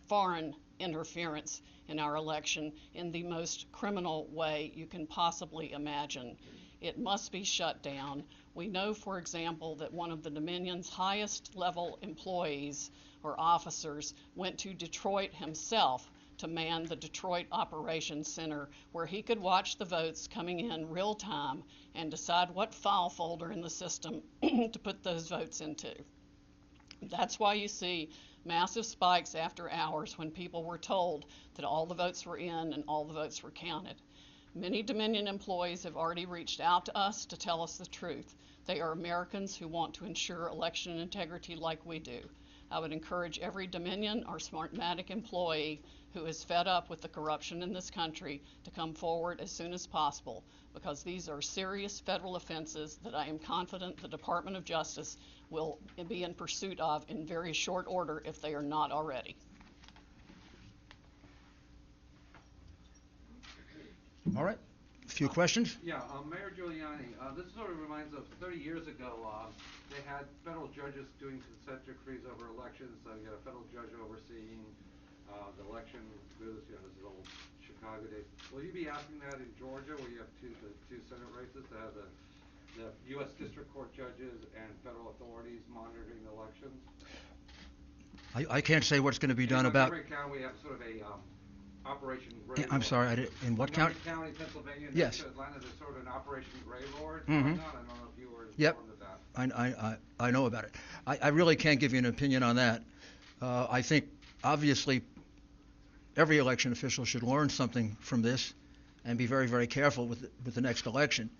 foreign interference in our election in the most criminal way you can possibly imagine. It must be shut down. We know, for example, that one of the Dominion's highest level employees or officers went to Detroit himself to man the Detroit Operations Center, where he could watch the votes coming in real time and decide what file folder in the system to put those votes into. That's why you see massive spikes after hours when people were told that all the votes were in and all the votes were counted. Many Dominion employees have already reached out to us to tell us the truth. They are Americans who want to ensure election integrity like we do. I would encourage every Dominion or Smartmatic employee who is fed up with the corruption in this country to come forward as soon as possible, because these are serious federal offenses that I am confident the Department of Justice will be in pursuit of in very short order if they are not already. All right. A few questions? Yeah, Mayor Giuliani, this sort of reminds of 30 years ago, they had federal judges doing consent decrees over elections. You had a federal judge overseeing the election. This is old Chicago days. Will you be asking that in Georgia, where you have the two Senate races, to have the U.S. District Court judges and federal authorities monitoring the elections? I can't say what's going to be done about. In Montgomery County, we have sort of a Operation Gray I'm Lord. sorry, in what county? Montgomery County, Pennsylvania, and Yes. Atlanta, there's sort of an Operation Gray Lord Mhm. going on. I don't know if you were Yep. informed of that. I know about it. I really can't give you an opinion on that. I think, obviously, every election official should learn something from this and be very, very careful with the next election.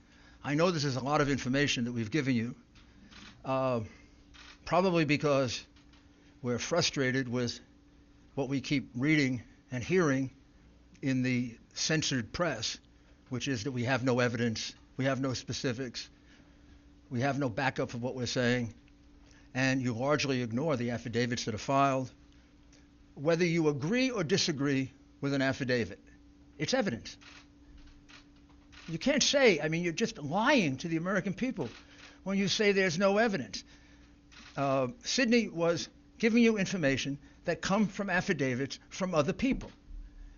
I know this is a lot of information that we've given you, probably because we're frustrated with what we keep reading and hearing in the censored press, which is that we have no evidence, we have no specifics, we have no backup of what we're saying, and you largely ignore the affidavits that are filed. Whether you agree or disagree with an affidavit, it's evidence. You can't say, you're just lying to the American people when you say there's no evidence. Sydney was giving you information that come from affidavits from other people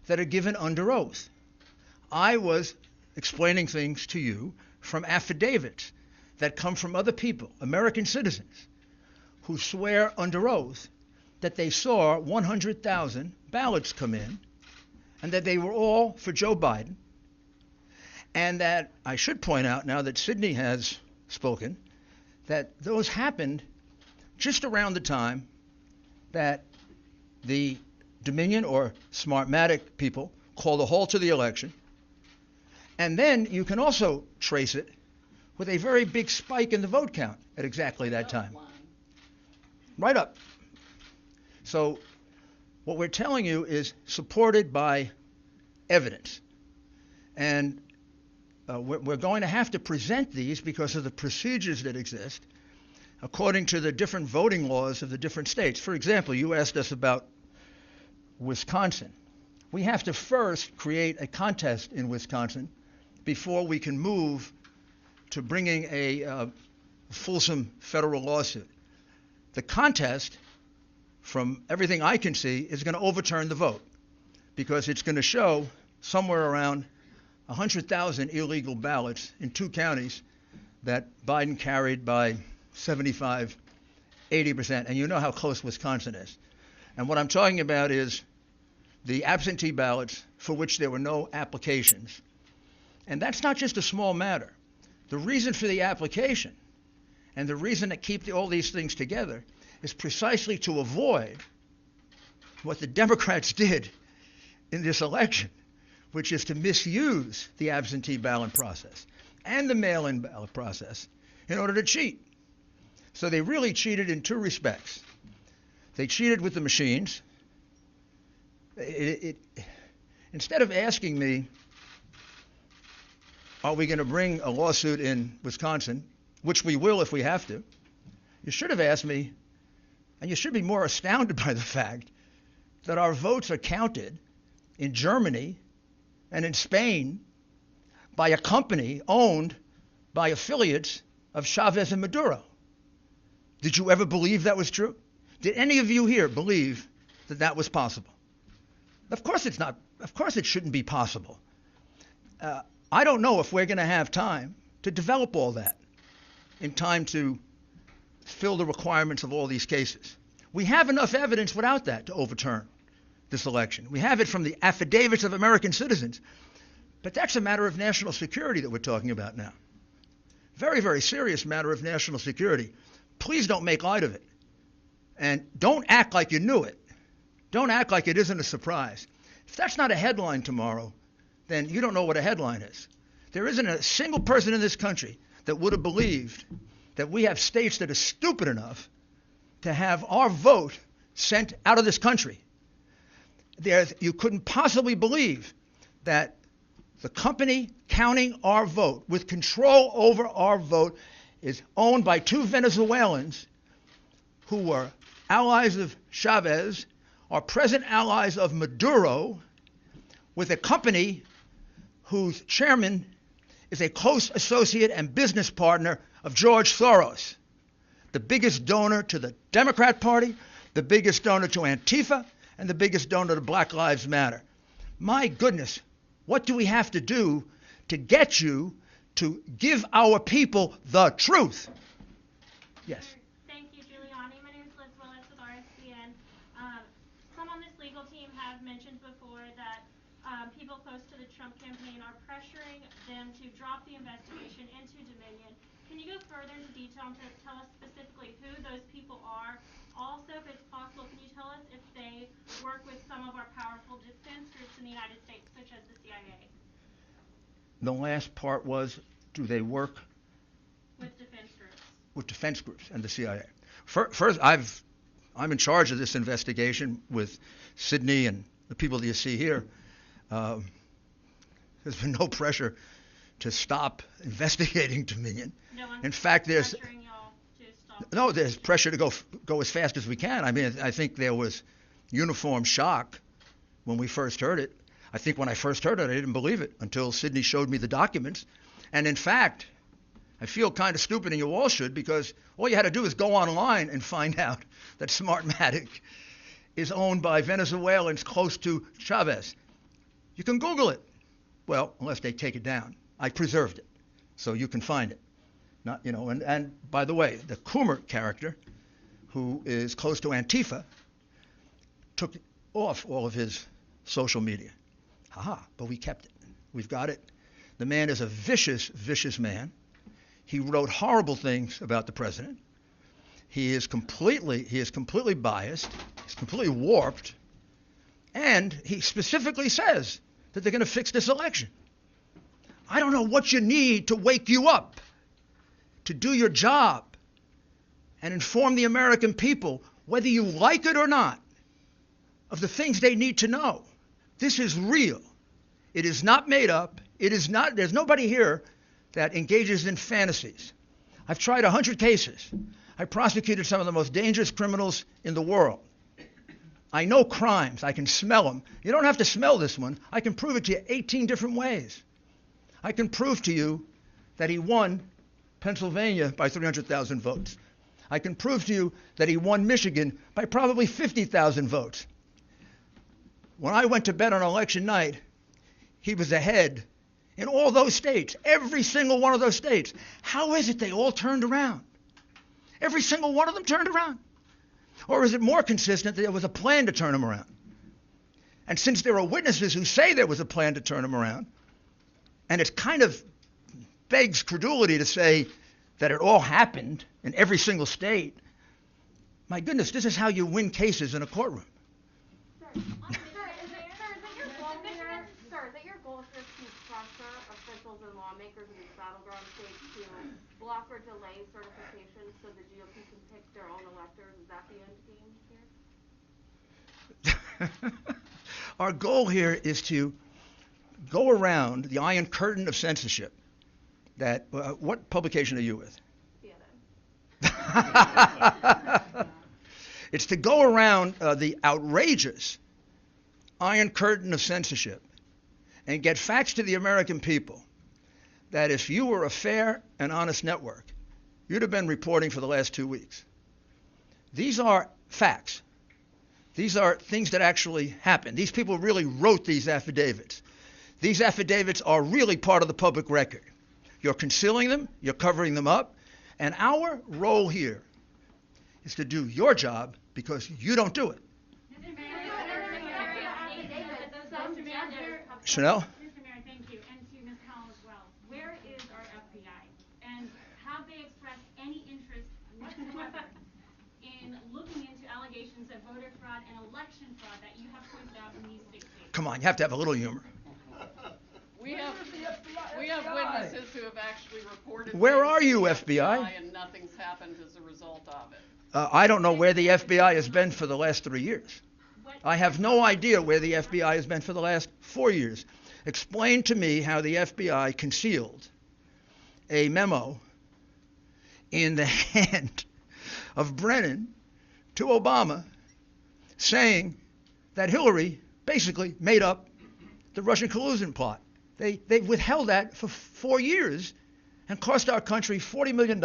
that are given under oath. I was explaining things to you from affidavits that come from other people, American citizens, who swear under oath that they saw 100,000 ballots come in and that they were all for Joe Biden, and that I should point out, now that Sydney has spoken, that those happened just around the time that the Dominion or Smartmatic people called a halt to the election. And then you can also trace it with a very big spike in the vote count at exactly that time. Right up. So what we're telling you is supported by evidence. And we're going to have to present these because of the procedures that exist according to the different voting laws of the different states. For example, you asked us about Wisconsin. We have to first create a contest in Wisconsin before we can move to bringing a fulsome federal lawsuit. The contest, from everything I can see, is going to overturn the vote because it's going to show somewhere around 100,000 illegal ballots in two counties that Biden carried by 75, 80%. And you know how close Wisconsin is. And what I'm talking about is the absentee ballots for which there were no applications. And that's not just a small matter. The reason for the application and the reason to keep all these things together is precisely to avoid what the Democrats did in this election, which is to misuse the absentee ballot process and the mail-in ballot process in order to cheat. So they really cheated in two respects. They cheated with the machines. Instead of asking me, are we going to bring a lawsuit in Wisconsin, which we will if we have to, you should have asked me, and you should be more astounded by the fact that our votes are counted in Germany and in Spain by a company owned by affiliates of Chavez and Maduro. Did you ever believe that was true? Did any of you here believe that that was possible? Of course it's not. Of course it shouldn't be possible. I don't know if we're going to have time to develop all that in time to fill the requirements of all these cases. We have enough evidence without that to overturn this election. We have it from the affidavits of American citizens. But that's a matter of national security that we're talking about now. Very, very serious matter of national security. Please don't make light of it. And don't act like you knew it. Don't act like it isn't a surprise. If that's not a headline tomorrow, then you don't know what a headline is. There isn't a single person in this country that would have believed that we have states that are stupid enough to have our vote sent out of this country. You couldn't possibly believe that the company counting our vote, with control over our vote, is owned by two Venezuelans who were allies of Chavez, are present allies of Maduro, with a company whose chairman is a close associate and business partner of George Soros, the biggest donor to the Democrat Party, the biggest donor to Antifa, and the biggest donor to Black Lives Matter. My goodness, what do we have to do to get you to give our people the truth? Yes. Thank you, Giuliani. My name is Liz Willis with RSBN. Some on this legal team have mentioned before that people close to the Trump campaign are pressuring them to drop the investigation into Dominion. Can you go further into detail and tell us specifically who those people are? Also, if it's possible, can you tell us if they work with some of our powerful defense groups in the United States, such as the CIA? The last part was, do they work with defense groups? With defense groups and the CIA. First, I'm in charge of this investigation with Sydney and the people that you see here. There's been no pressure to stop investigating Dominion. No one's in fact, there's pressuring y'all to stop. no, there's pressure to go as fast as we can. I mean, I think there was uniform shock when we first heard it. I think when I first heard it, I didn't believe it until Sydney showed me the documents. And in fact, I feel kind of stupid, and you all should, because all you had to do is go online and find out that Smartmatic is owned by Venezuelans close to Chavez. You can Google it. Well, unless they take it down. I preserved it, so you can find it. Not, and by the way, the Coomer character, who is close to Antifa, took off all of his social media. But we kept it. We've got it. The man is a vicious, vicious man. He wrote horrible things about the president. He is completely biased. He's completely warped. And he specifically says that they're going to fix this election. I don't know what you need to wake you up to do your job and inform the American people, whether you like it or not, of the things they need to know. This is real. It is not made up. There's nobody here that engages in fantasies. I've tried 100 cases. I prosecuted some of the most dangerous criminals in the world. I know crimes. I can smell them. You don't have to smell this one. I can prove it to you 18 different ways. I can prove to you that he won Pennsylvania by 300,000 votes. I can prove to you that he won Michigan by probably 50,000 votes. When I went to bed on election night, he was ahead in all those states, every single one of those states. How is it they all turned around? Every single one of them turned around? Or is it more consistent that there was a plan to turn them around? And since there are witnesses who say there was a plan to turn them around, and it kind of begs credulity to say that it all happened in every single state, my goodness, this is how you win cases in a courtroom. Sir, is it your goal here to pressure officials and lawmakers in these battleground states to block or delay certification so the GOP can pick their own electors? Is that the end game here? Our goal here is to go around the iron curtain of censorship that, what publication are you with? It's to go around the outrageous iron curtain of censorship and get facts to the American people that if you were a fair and honest network, you'd have been reporting for the last 2 weeks. These are facts. These are things that actually happened. These people really wrote these affidavits. These affidavits are really part of the public record. You're concealing them, you're covering them up, and our role here is to do your job because you don't do it. Chanel? Mr. Mayor, thank you, and to Ms. Howell as well. Where is our FBI? And have they expressed any interest whatsoever in looking into allegations of voter fraud and election fraud that you have pointed out in these 6 states? Come on, you have to have a little humor. We have witnesses who have actually reported. Where things are to you, the FBI? And nothing's happened as a result of it. I don't know where the FBI has been for the last 3 years. I have no idea where the FBI has been for the last 4 years. Explain to me how the FBI concealed a memo in the hand of Brennan to Obama saying that Hillary basically made up the Russian collusion plot. They withheld that for 4 years and cost our country $40 million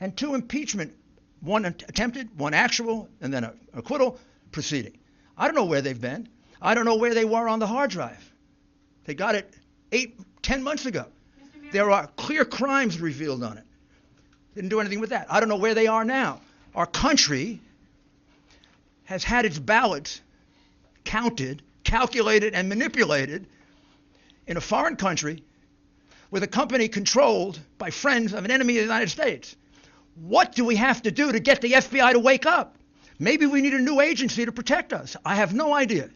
and 2 impeachment, one attempted, one actual, and then an acquittal proceeding. I don't know where they've been. I don't know where they were on the hard drive. They got it 10 months ago. There are clear crimes revealed on it. Didn't do anything with that. I don't know where they are now. Our country has had its ballots counted, calculated, and manipulated in a foreign country with a company controlled by friends of an enemy of the United States. What do we have to do to get the FBI to wake up? Maybe we need a new agency to protect us. I have no idea.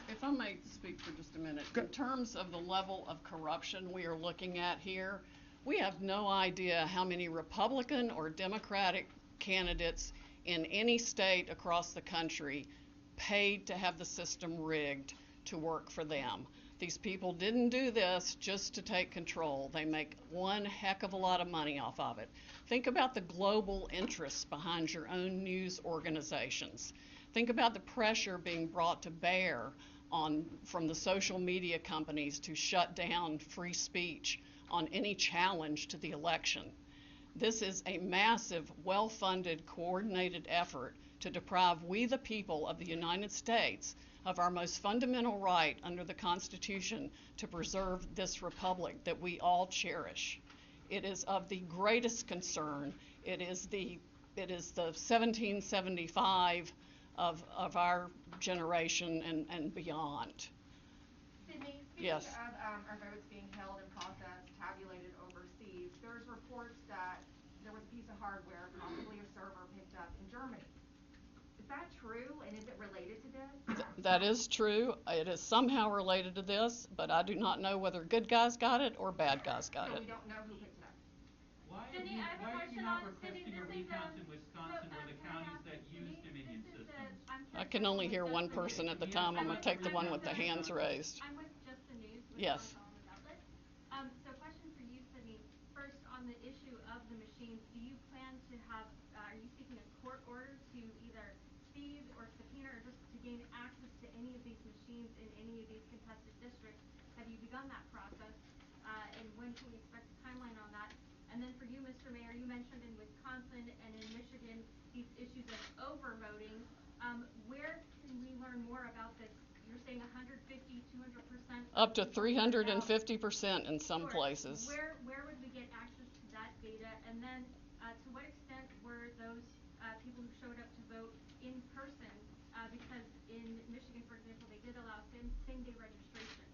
If I may speak for just a minute. In terms of the level of corruption we are looking at here, we have no idea how many Republican or Democratic candidates in any state across the country paid to have the system rigged to work for them. These people didn't do this just to take control. They make one heck of a lot of money off of it. Think about the global interests behind your own news organizations. Think about the pressure being brought to bear from the social media companies to shut down free speech on any challenge to the election. This is a massive, well-funded, coordinated effort to deprive we the people of the United States of our most fundamental right under the Constitution to preserve this republic that we all cherish. It is of the greatest concern. It is the 1775 of our generation and beyond. Sydney, speaking Yes. of our votes being held and processed, tabulated overseas, there's reports that there was a piece of hardware, possibly a server, picked up in Germany. Is that true, and is it related to this? That is true. It is somehow related to this, but I do not know whether good guys got it or bad guys got So it. we don't know who picked it up. Why are Cindy, you, I have a why are you question not on- Cindy, requesting a this is, recount in Wisconsin where the can I counties ask that Cindy? use Dominion This is systems? I can only hear one person at the time. I'm going to take the one with the hands raised. I'm with Just the News, with Yes. Gonzalez Outlet. So question for you, Sydney. First, on the issue of the machines, do you plan to have, are you seeking a court order to either seize or subpoena or just to gain access to any of these machines in any of these contested districts? Have you begun that process? And when can we expect a timeline on that? And then for you, Mr. Mayor, you mentioned in Wisconsin and in Michigan these issues of overvoting. Where can we learn more about this? You're saying 150, 200%? Up to 350% in some Sure. places. Where would we get access to that data? And then to what extent were those people who showed up to vote in person? Because in Michigan, for example, they did allow same-day registration.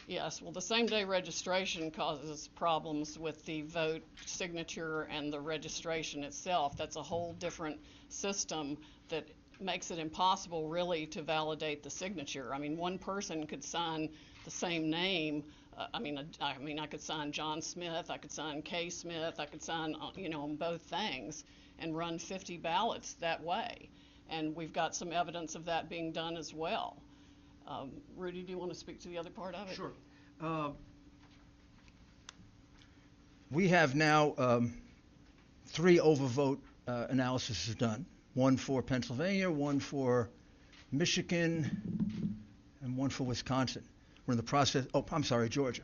Yes, well, the same-day registration causes problems with the vote signature and the registration itself. That's a whole different system that makes it impossible really to validate the signature. I mean, one person could sign the same name. I could sign John Smith, I could sign Kay Smith, I could sign, on both things and run 50 ballots that way. and we've got some evidence of that being done as well. Rudy, do you want to speak to the other part of it? Sure. We have now 3 overvote analyses done. One for Pennsylvania, one for Michigan, and one for Wisconsin. We're in the process, Georgia.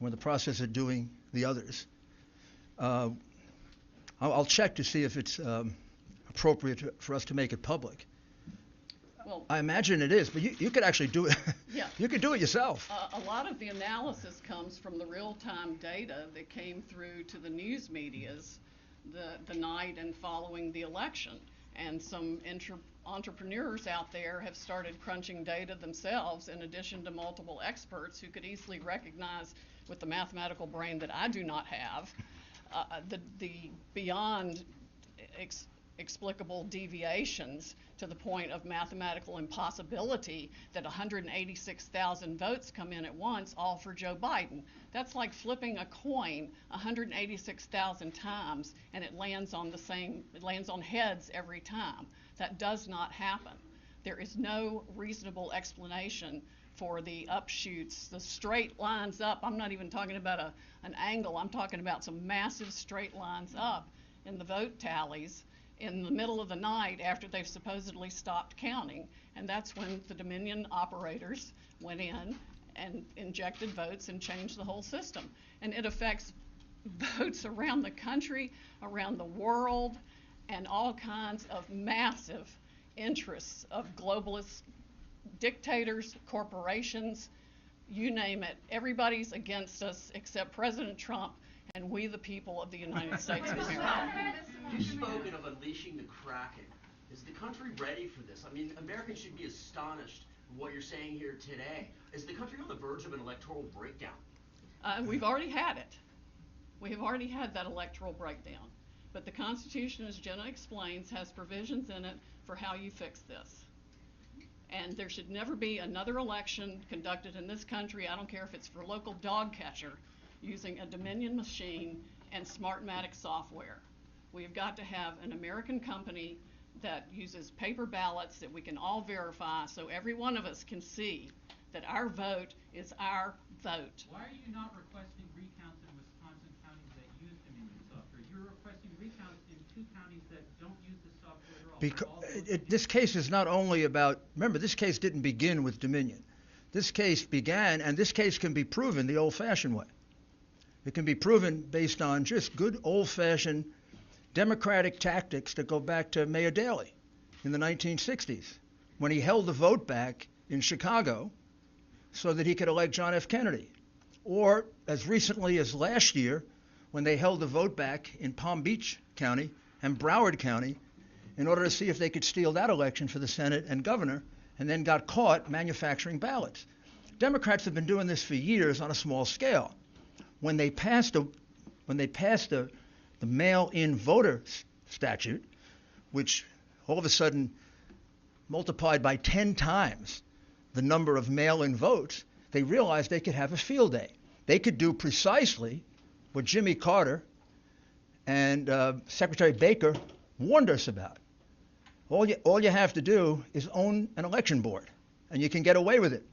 We're in the process of doing the others. I'll check to see if it's appropriate for us to make it public. Well, I imagine it is, but you could actually do it. Yeah. You could do it yourself. A lot of the analysis comes from the real-time data that came through to the news medias the night and following the election. And some entrepreneurs out there have started crunching data themselves, in addition to multiple experts who could easily recognize, with the mathematical brain that I do not have, the beyond explicable deviations to the point of mathematical impossibility that 186,000 votes come in at once, all for Joe Biden. That's like flipping a coin 186,000 times and it lands on heads every time. That does not happen. There is no reasonable explanation for the upshoots, the straight lines up. I'm not even talking about an angle. I'm talking about some massive straight lines up in the vote tallies in the middle of the night after they've supposedly stopped counting. And that's when the Dominion operators went in and injected votes and changed the whole system. And it affects votes around the country, around the world, and all kinds of massive interests of globalist dictators, corporations, you name it. Everybody's against us except President Trump and we the people of the United States of America. You've spoken of unleashing the Kraken. Is the country ready for this? I mean, Americans should be astonished at what you're saying here today. Is the country on the verge of an electoral breakdown? We've already had it. We have already had that electoral breakdown. But the Constitution, as Jenna explains, has provisions in it for how you fix this. And there should never be another election conducted in this country, I don't care if it's for local dog catcher, using a Dominion machine and Smartmatic software. We've got to have an American company that uses paper ballots that we can all verify so every one of us can see that our vote is our vote. Why are you not requesting recounts in Wisconsin counties that use Dominion software? You're requesting recounts in 2 counties that don't use the software at all. Because this case is not only about, remember, this case didn't begin with Dominion. This case began, and this case can be proven the old-fashioned way. It can be proven based on just good old-fashioned democratic tactics that go back to Mayor Daley in the 1960s, when he held the vote back in Chicago so that he could elect John F. Kennedy. Or as recently as last year, when they held the vote back in Palm Beach County and Broward County in order to see if they could steal that election for the Senate and governor, and then got caught manufacturing ballots. Democrats have been doing this for years on a small scale. When they passed the mail-in voter statute, which all of a sudden multiplied by 10 times the number of mail-in votes, they realized they could have a field day. They could do precisely what Jimmy Carter and Secretary Baker warned us about. All you have to do is own an election board, and you can get away with it.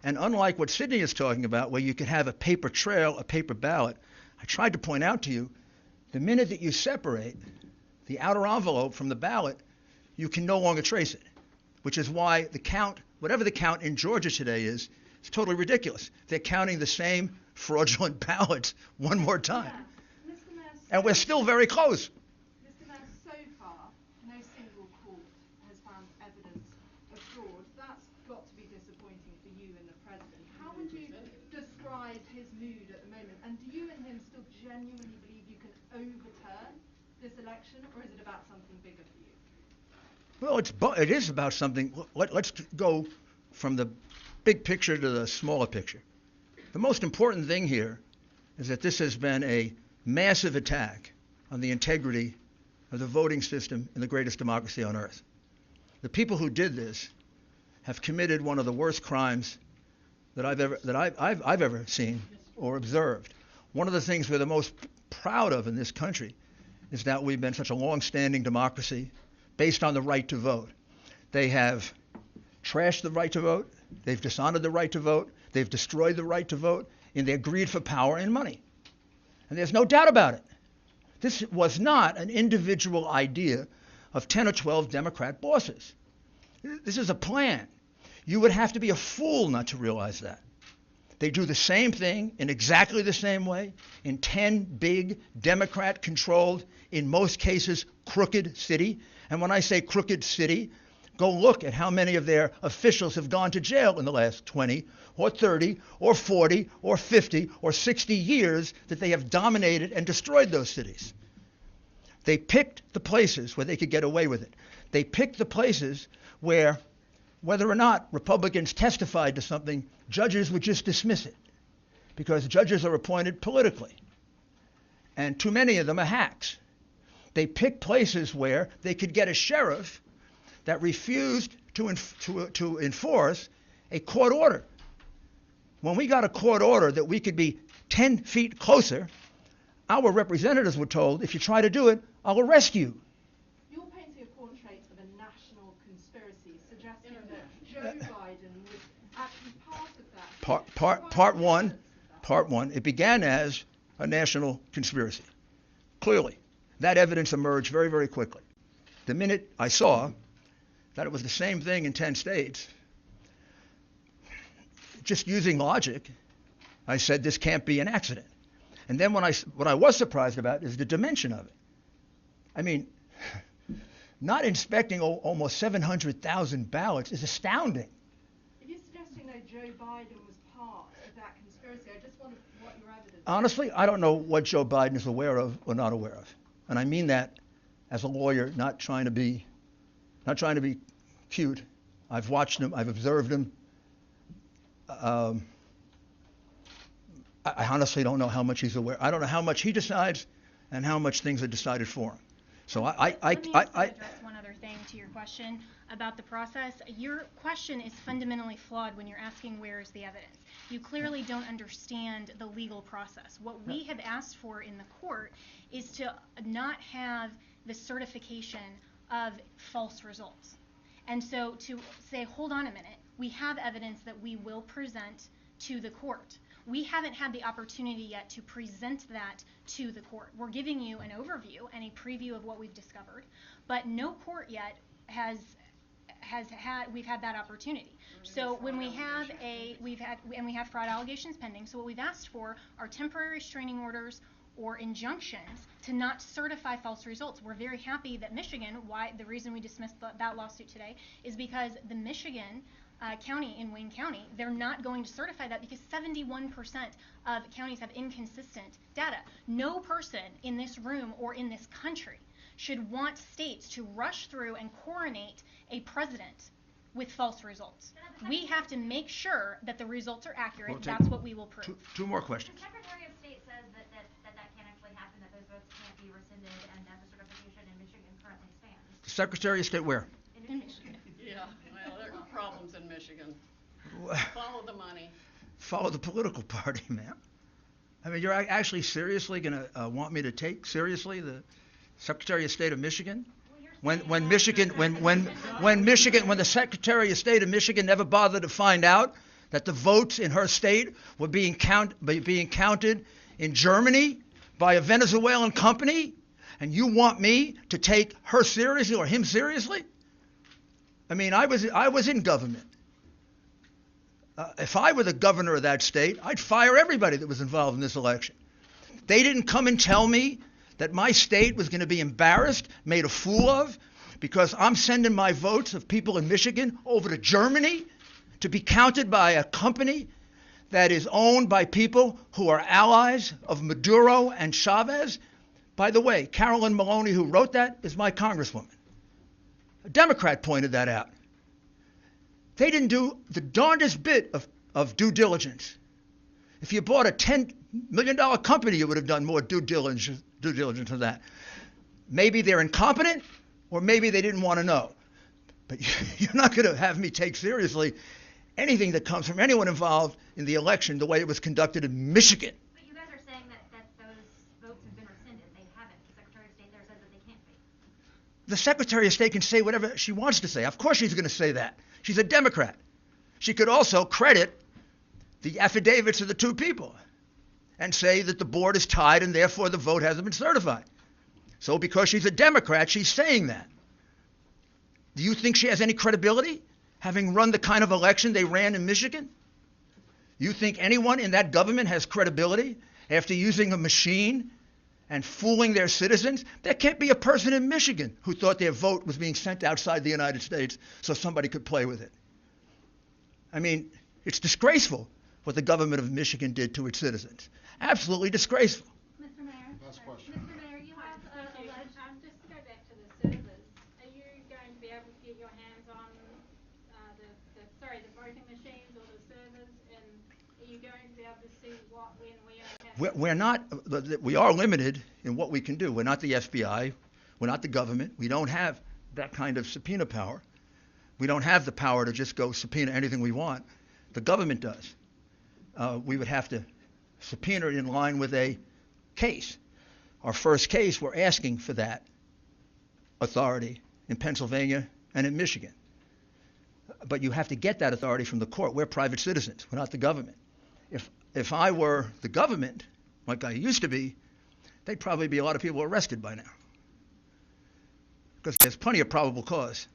And unlike what Sydney is talking about, where you could have a paper trail, a paper ballot, I tried to point out to you, the minute that you separate the outer envelope from the ballot, you can no longer trace it, which is why the count, whatever the count in Georgia today is totally ridiculous. They're counting the same fraudulent ballots one more time. Yeah. And we're still very close. Mr. Mayor, so far, no single court has found evidence of fraud. That's got to be disappointing for you and the President. How would you describe his mood at the moment? And do you and him still genuinely believe you can overturn this election, or is it about something bigger for you? Well, it is about something. Let's go from the big picture to the smaller picture. The most important thing here is that this has been a massive attack on the integrity of the voting system in the greatest democracy on earth. The people who did this have committed one of the worst crimes that I've ever seen or observed. One of the things we're the most proud of in this country is that we've been such a long-standing democracy based on the right to vote. They have trashed the right to vote. They've dishonored the right to vote. They've destroyed the right to vote in their greed for power and money. And there's no doubt about it. This was not an individual idea of 10 or 12 Democrat bosses. This is a plan. You would have to be a fool not to realize that. They do the same thing in exactly the same way in 10 big Democrat-controlled, in most cases, crooked city. And when I say crooked city, go look at how many of their officials have gone to jail in the last 20 or 30 or 40 or 50 or 60 years that they have dominated and destroyed those cities. They picked the places where they could get away with it. They picked the places where, whether or not Republicans testified to something, judges would just dismiss it because judges are appointed politically. And too many of them are hacks. They picked places where they could get a sheriff that refused to enforce a court order. When we got a court order that we could be 10 feet closer, our representatives were told, if you try to do it, I'll arrest you. You're painting a portrait of a national conspiracy, suggesting that Joe Biden was actually part of that. Part one, it began as a national conspiracy. Clearly, that evidence emerged very, very quickly. The minute I saw that it was the same thing in 10 states, just using logic, I said this can't be an accident. And then what I was surprised about is the dimension of it. I mean, not inspecting almost 700,000 ballots is astounding. If you're suggesting that Joe Biden was part of that conspiracy, I just wonder what your evidence is. Honestly, I don't know what Joe Biden is aware of or not aware of. And I mean that as a lawyer, not trying to be cute. I've watched him. I've observed him. I honestly don't know how much he's aware. I don't know how much he decides and how much things are decided for him. So Let me address one other thing to your question about the process. Your question is fundamentally flawed when you're asking where is the evidence. You clearly don't understand the legal process. What we have asked for in the court is to not have the certification of false results. And so to say, hold on a minute, we have evidence that we will present to the court. We haven't had the opportunity yet to present that to the court. We're giving you an overview and a preview of what we've discovered, but no court yet we've had that opportunity. So when we have fraud allegations pending. So what we've asked for are temporary restraining orders or injunctions to not certify false results. We're very happy that Michigan, the reason we dismissed that lawsuit today is because the Michigan county in Wayne County, they're not going to certify that because 71% of counties have inconsistent data. No person in this room or in this country should want states to rush through and coronate a president with false results. We have to make sure that the results are accurate. That's what we will prove. Two more questions. The Secretary of State says that can't actually happen, that those votes can't be rescinded, and that the certification in Michigan currently stands. The Secretary of State where? In Michigan. Yeah, well, there are problems in Michigan. Follow the money. Follow the political party, ma'am. I mean, you're actually seriously going to want me to take seriously the Secretary of State of Michigan? When the Secretary of State of Michigan never bothered to find out that the votes in her state were being counted in Germany by a Venezuelan company, and you want me to take her seriously or him seriously? I mean, I was in government. If I were the governor of that state, I'd fire everybody that was involved in this election. They didn't come and tell me that my state was going to be embarrassed, made a fool of, because I'm sending my votes of people in Michigan over to Germany to be counted by a company that is owned by people who are allies of Maduro and Chavez. By the way, Carolyn Maloney, who wrote that, is my congresswoman. A Democrat pointed that out. They didn't do the darndest bit of due diligence. If you bought a $10 million company, you would have done more due diligence than that. Maybe they're incompetent, or maybe they didn't want to know. But you're not going to have me take seriously anything that comes from anyone involved in the election the way it was conducted in Michigan. But you guys are saying that those votes have been rescinded. They haven't. The Secretary of State there says that they can't be. The Secretary of State can say whatever she wants to say. Of course she's going to say that. She's a Democrat. She could also credit the affidavits of the two people and say that the board is tied and therefore the vote hasn't been certified. So because she's a Democrat, she's saying that. Do you think she has any credibility, having run the kind of election they ran in Michigan? You think anyone in that government has credibility after using a machine and fooling their citizens? There can't be a person in Michigan who thought their vote was being sent outside the United States so somebody could play with it. I mean, it's disgraceful what the government of Michigan did to its citizens. Absolutely disgraceful. Mr. Mayor? Last question. Mr. Mayor, you have alleged, just to go back to the servers, are you going to be able to get your hands on the voting machines or the servers, and are you going to be able to see what, when, where, We're not, we are limited in what we can do. We're not the FBI. We're not the government. We don't have that kind of subpoena power. We don't have the power to just go subpoena anything we want. The government does. We would have to subpoena it in line with a case. Our first case, we're asking for that authority in Pennsylvania and in Michigan. But you have to get that authority from the court. We're private citizens. We're not the government. If I were the government, like I used to be, there'd probably be a lot of people arrested by now. Because there's plenty of probable cause.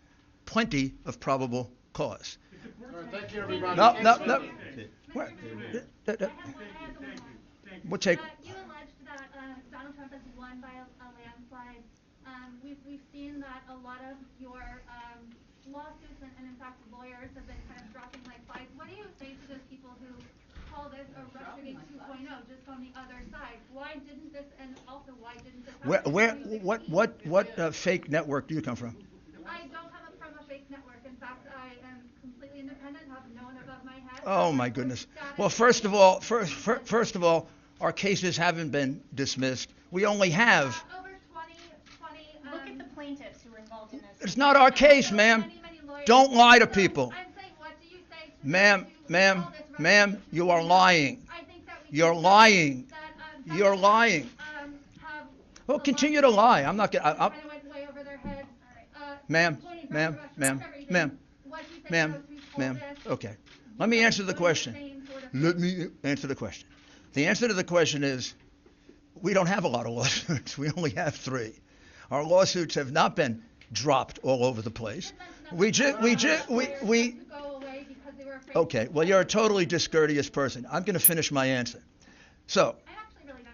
Plenty of probable cause. All right, thank you, everybody. No. We'll take. You alleged that Donald Trump has won by a landslide. We've seen that a lot of your lawsuits and in fact lawyers have been kind of dropping like flies. What do you say to those people who call this a Russiagate 2.0 just on the other side? Why didn't this, and also why didn't this What fake network do you come from? I don't come from a fake network. In fact, I am completely independent, have no one above my head. Oh my goodness. Well, first of all, our cases haven't been dismissed. We only have. Over 20. Look at the plaintiffs who were involved in this. It's not our case, ma'am. Don't lie to people. I'm saying, what do you say to Ma'am, you are lying. I think that we You're lying. that, You're lying. have Well, continue to lie. I'm not going kind of went way over their heads. Ma'am, Pointing ma'am, fingers, ma'am, everything. ma'am, What do you say to ma'am, those who told ma'am. this? Okay. Let me answer the question. Same sort of Let me answer the question. The answer to the question is we don't have a lot of lawsuits. We only have 3. Our lawsuits have not been dropped all over the place. Okay, well, you're a totally discourteous person. I'm going to finish my answer. So, I'm actually really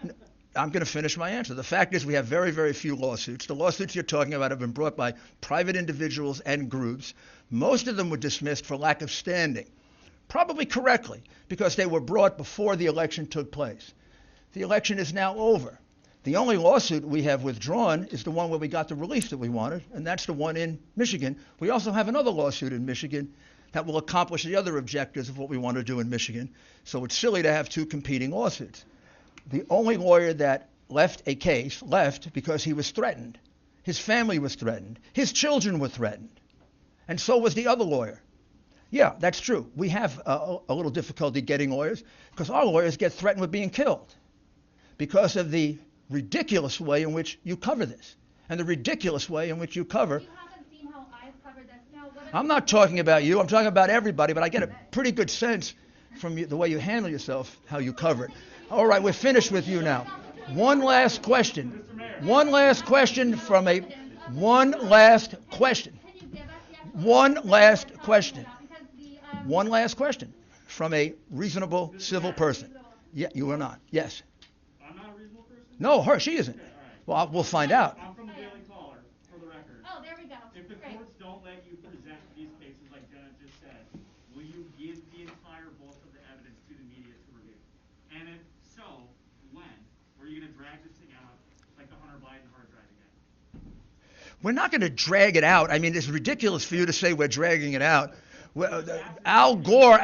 nice. I'm going to finish my answer. The fact is we have very, very few lawsuits. The lawsuits you're talking about have been brought by private individuals and groups. Most of them were dismissed for lack of standing, probably correctly, because they were brought before the election took place. The election is now over. The only lawsuit we have withdrawn is the one where we got the relief that we wanted, and that's the one in Michigan. We also have another lawsuit in Michigan that will accomplish the other objectives of what we want to do in Michigan. So it's silly to have 2 competing lawsuits. The only lawyer that left a case left because he was threatened. His family was threatened. His children were threatened. And so was the other lawyer. Yeah, that's true. We have a little difficulty getting lawyers because our lawyers get threatened with being killed because of the ridiculous way in which you cover this and the ridiculous way in which you cover. You haven't seen how I've covered this. Now, I'm not talking about you. I'm talking about everybody, but I get a pretty good sense from the way you handle yourself, how you cover it. All right, we're finished with you now. One last question. One last question from a... One last question. One last question. One last question from a reasonable civil person. Yeah, you are not. Yes. I'm not a reasonable person? No, her, she isn't. Okay, all right. Well, we'll find out. I'm from the Daily Caller, for the record. Oh, there we go. If the Great. courts don't let you present these cases like Jenna just said, will you give the entire bulk of the evidence to the media to review? And if so, when? Or are you going to drag this thing out like the Hunter Biden hard drive again? We're not going to drag it out. I mean, it's ridiculous for you to say we're dragging it out. Well, Al Gore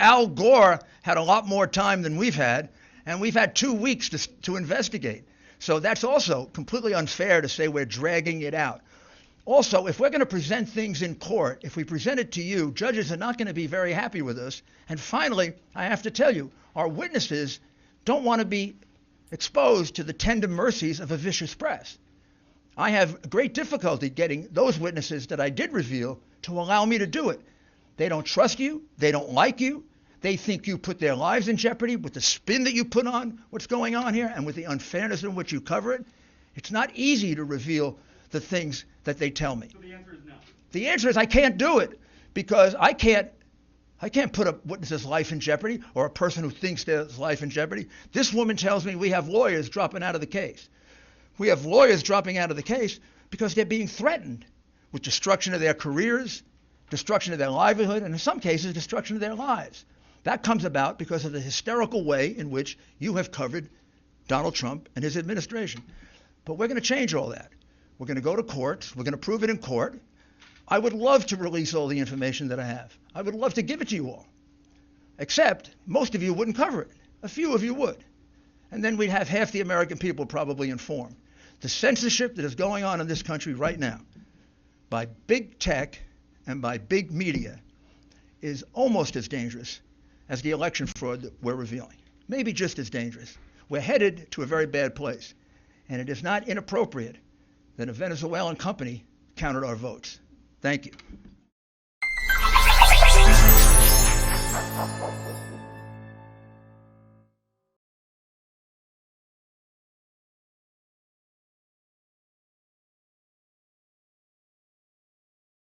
had a lot more time than we've had, and we've had 2 weeks to investigate. So that's also completely unfair to say we're dragging it out. Also, if we're going to present things in court, if we present it to you, judges are not going to be very happy with us. And finally, I have to tell you, our witnesses don't want to be exposed to the tender mercies of a vicious press. I have great difficulty getting those witnesses that I did reveal to allow me to do it. They don't trust you. They don't like you. They think you put their lives in jeopardy with the spin that you put on what's going on here and with the unfairness in which you cover it. It's not easy to reveal the things that they tell me. So the answer is no. The answer is I can't do it because I can't put a witness's life in jeopardy or a person who thinks their life in jeopardy. This woman tells me we have lawyers dropping out of the case. We have lawyers dropping out of the case because they're being threatened with destruction of their careers, destruction of their livelihood, and in some cases, destruction of their lives. That comes about because of the hysterical way in which you have covered Donald Trump and his administration. But we're going to change all that. We're going to go to court. We're going to prove it in court. I would love to release all the information that I have. I would love to give it to you all. Except most of you wouldn't cover it. A few of you would. And then we'd have half the American people probably informed. The censorship that is going on in this country right now by big tech and by big media is almost as dangerous as the election fraud that we're revealing. Maybe just as dangerous. We're headed to a very bad place. And it is not inappropriate that a Venezuelan company counted our votes. Thank you.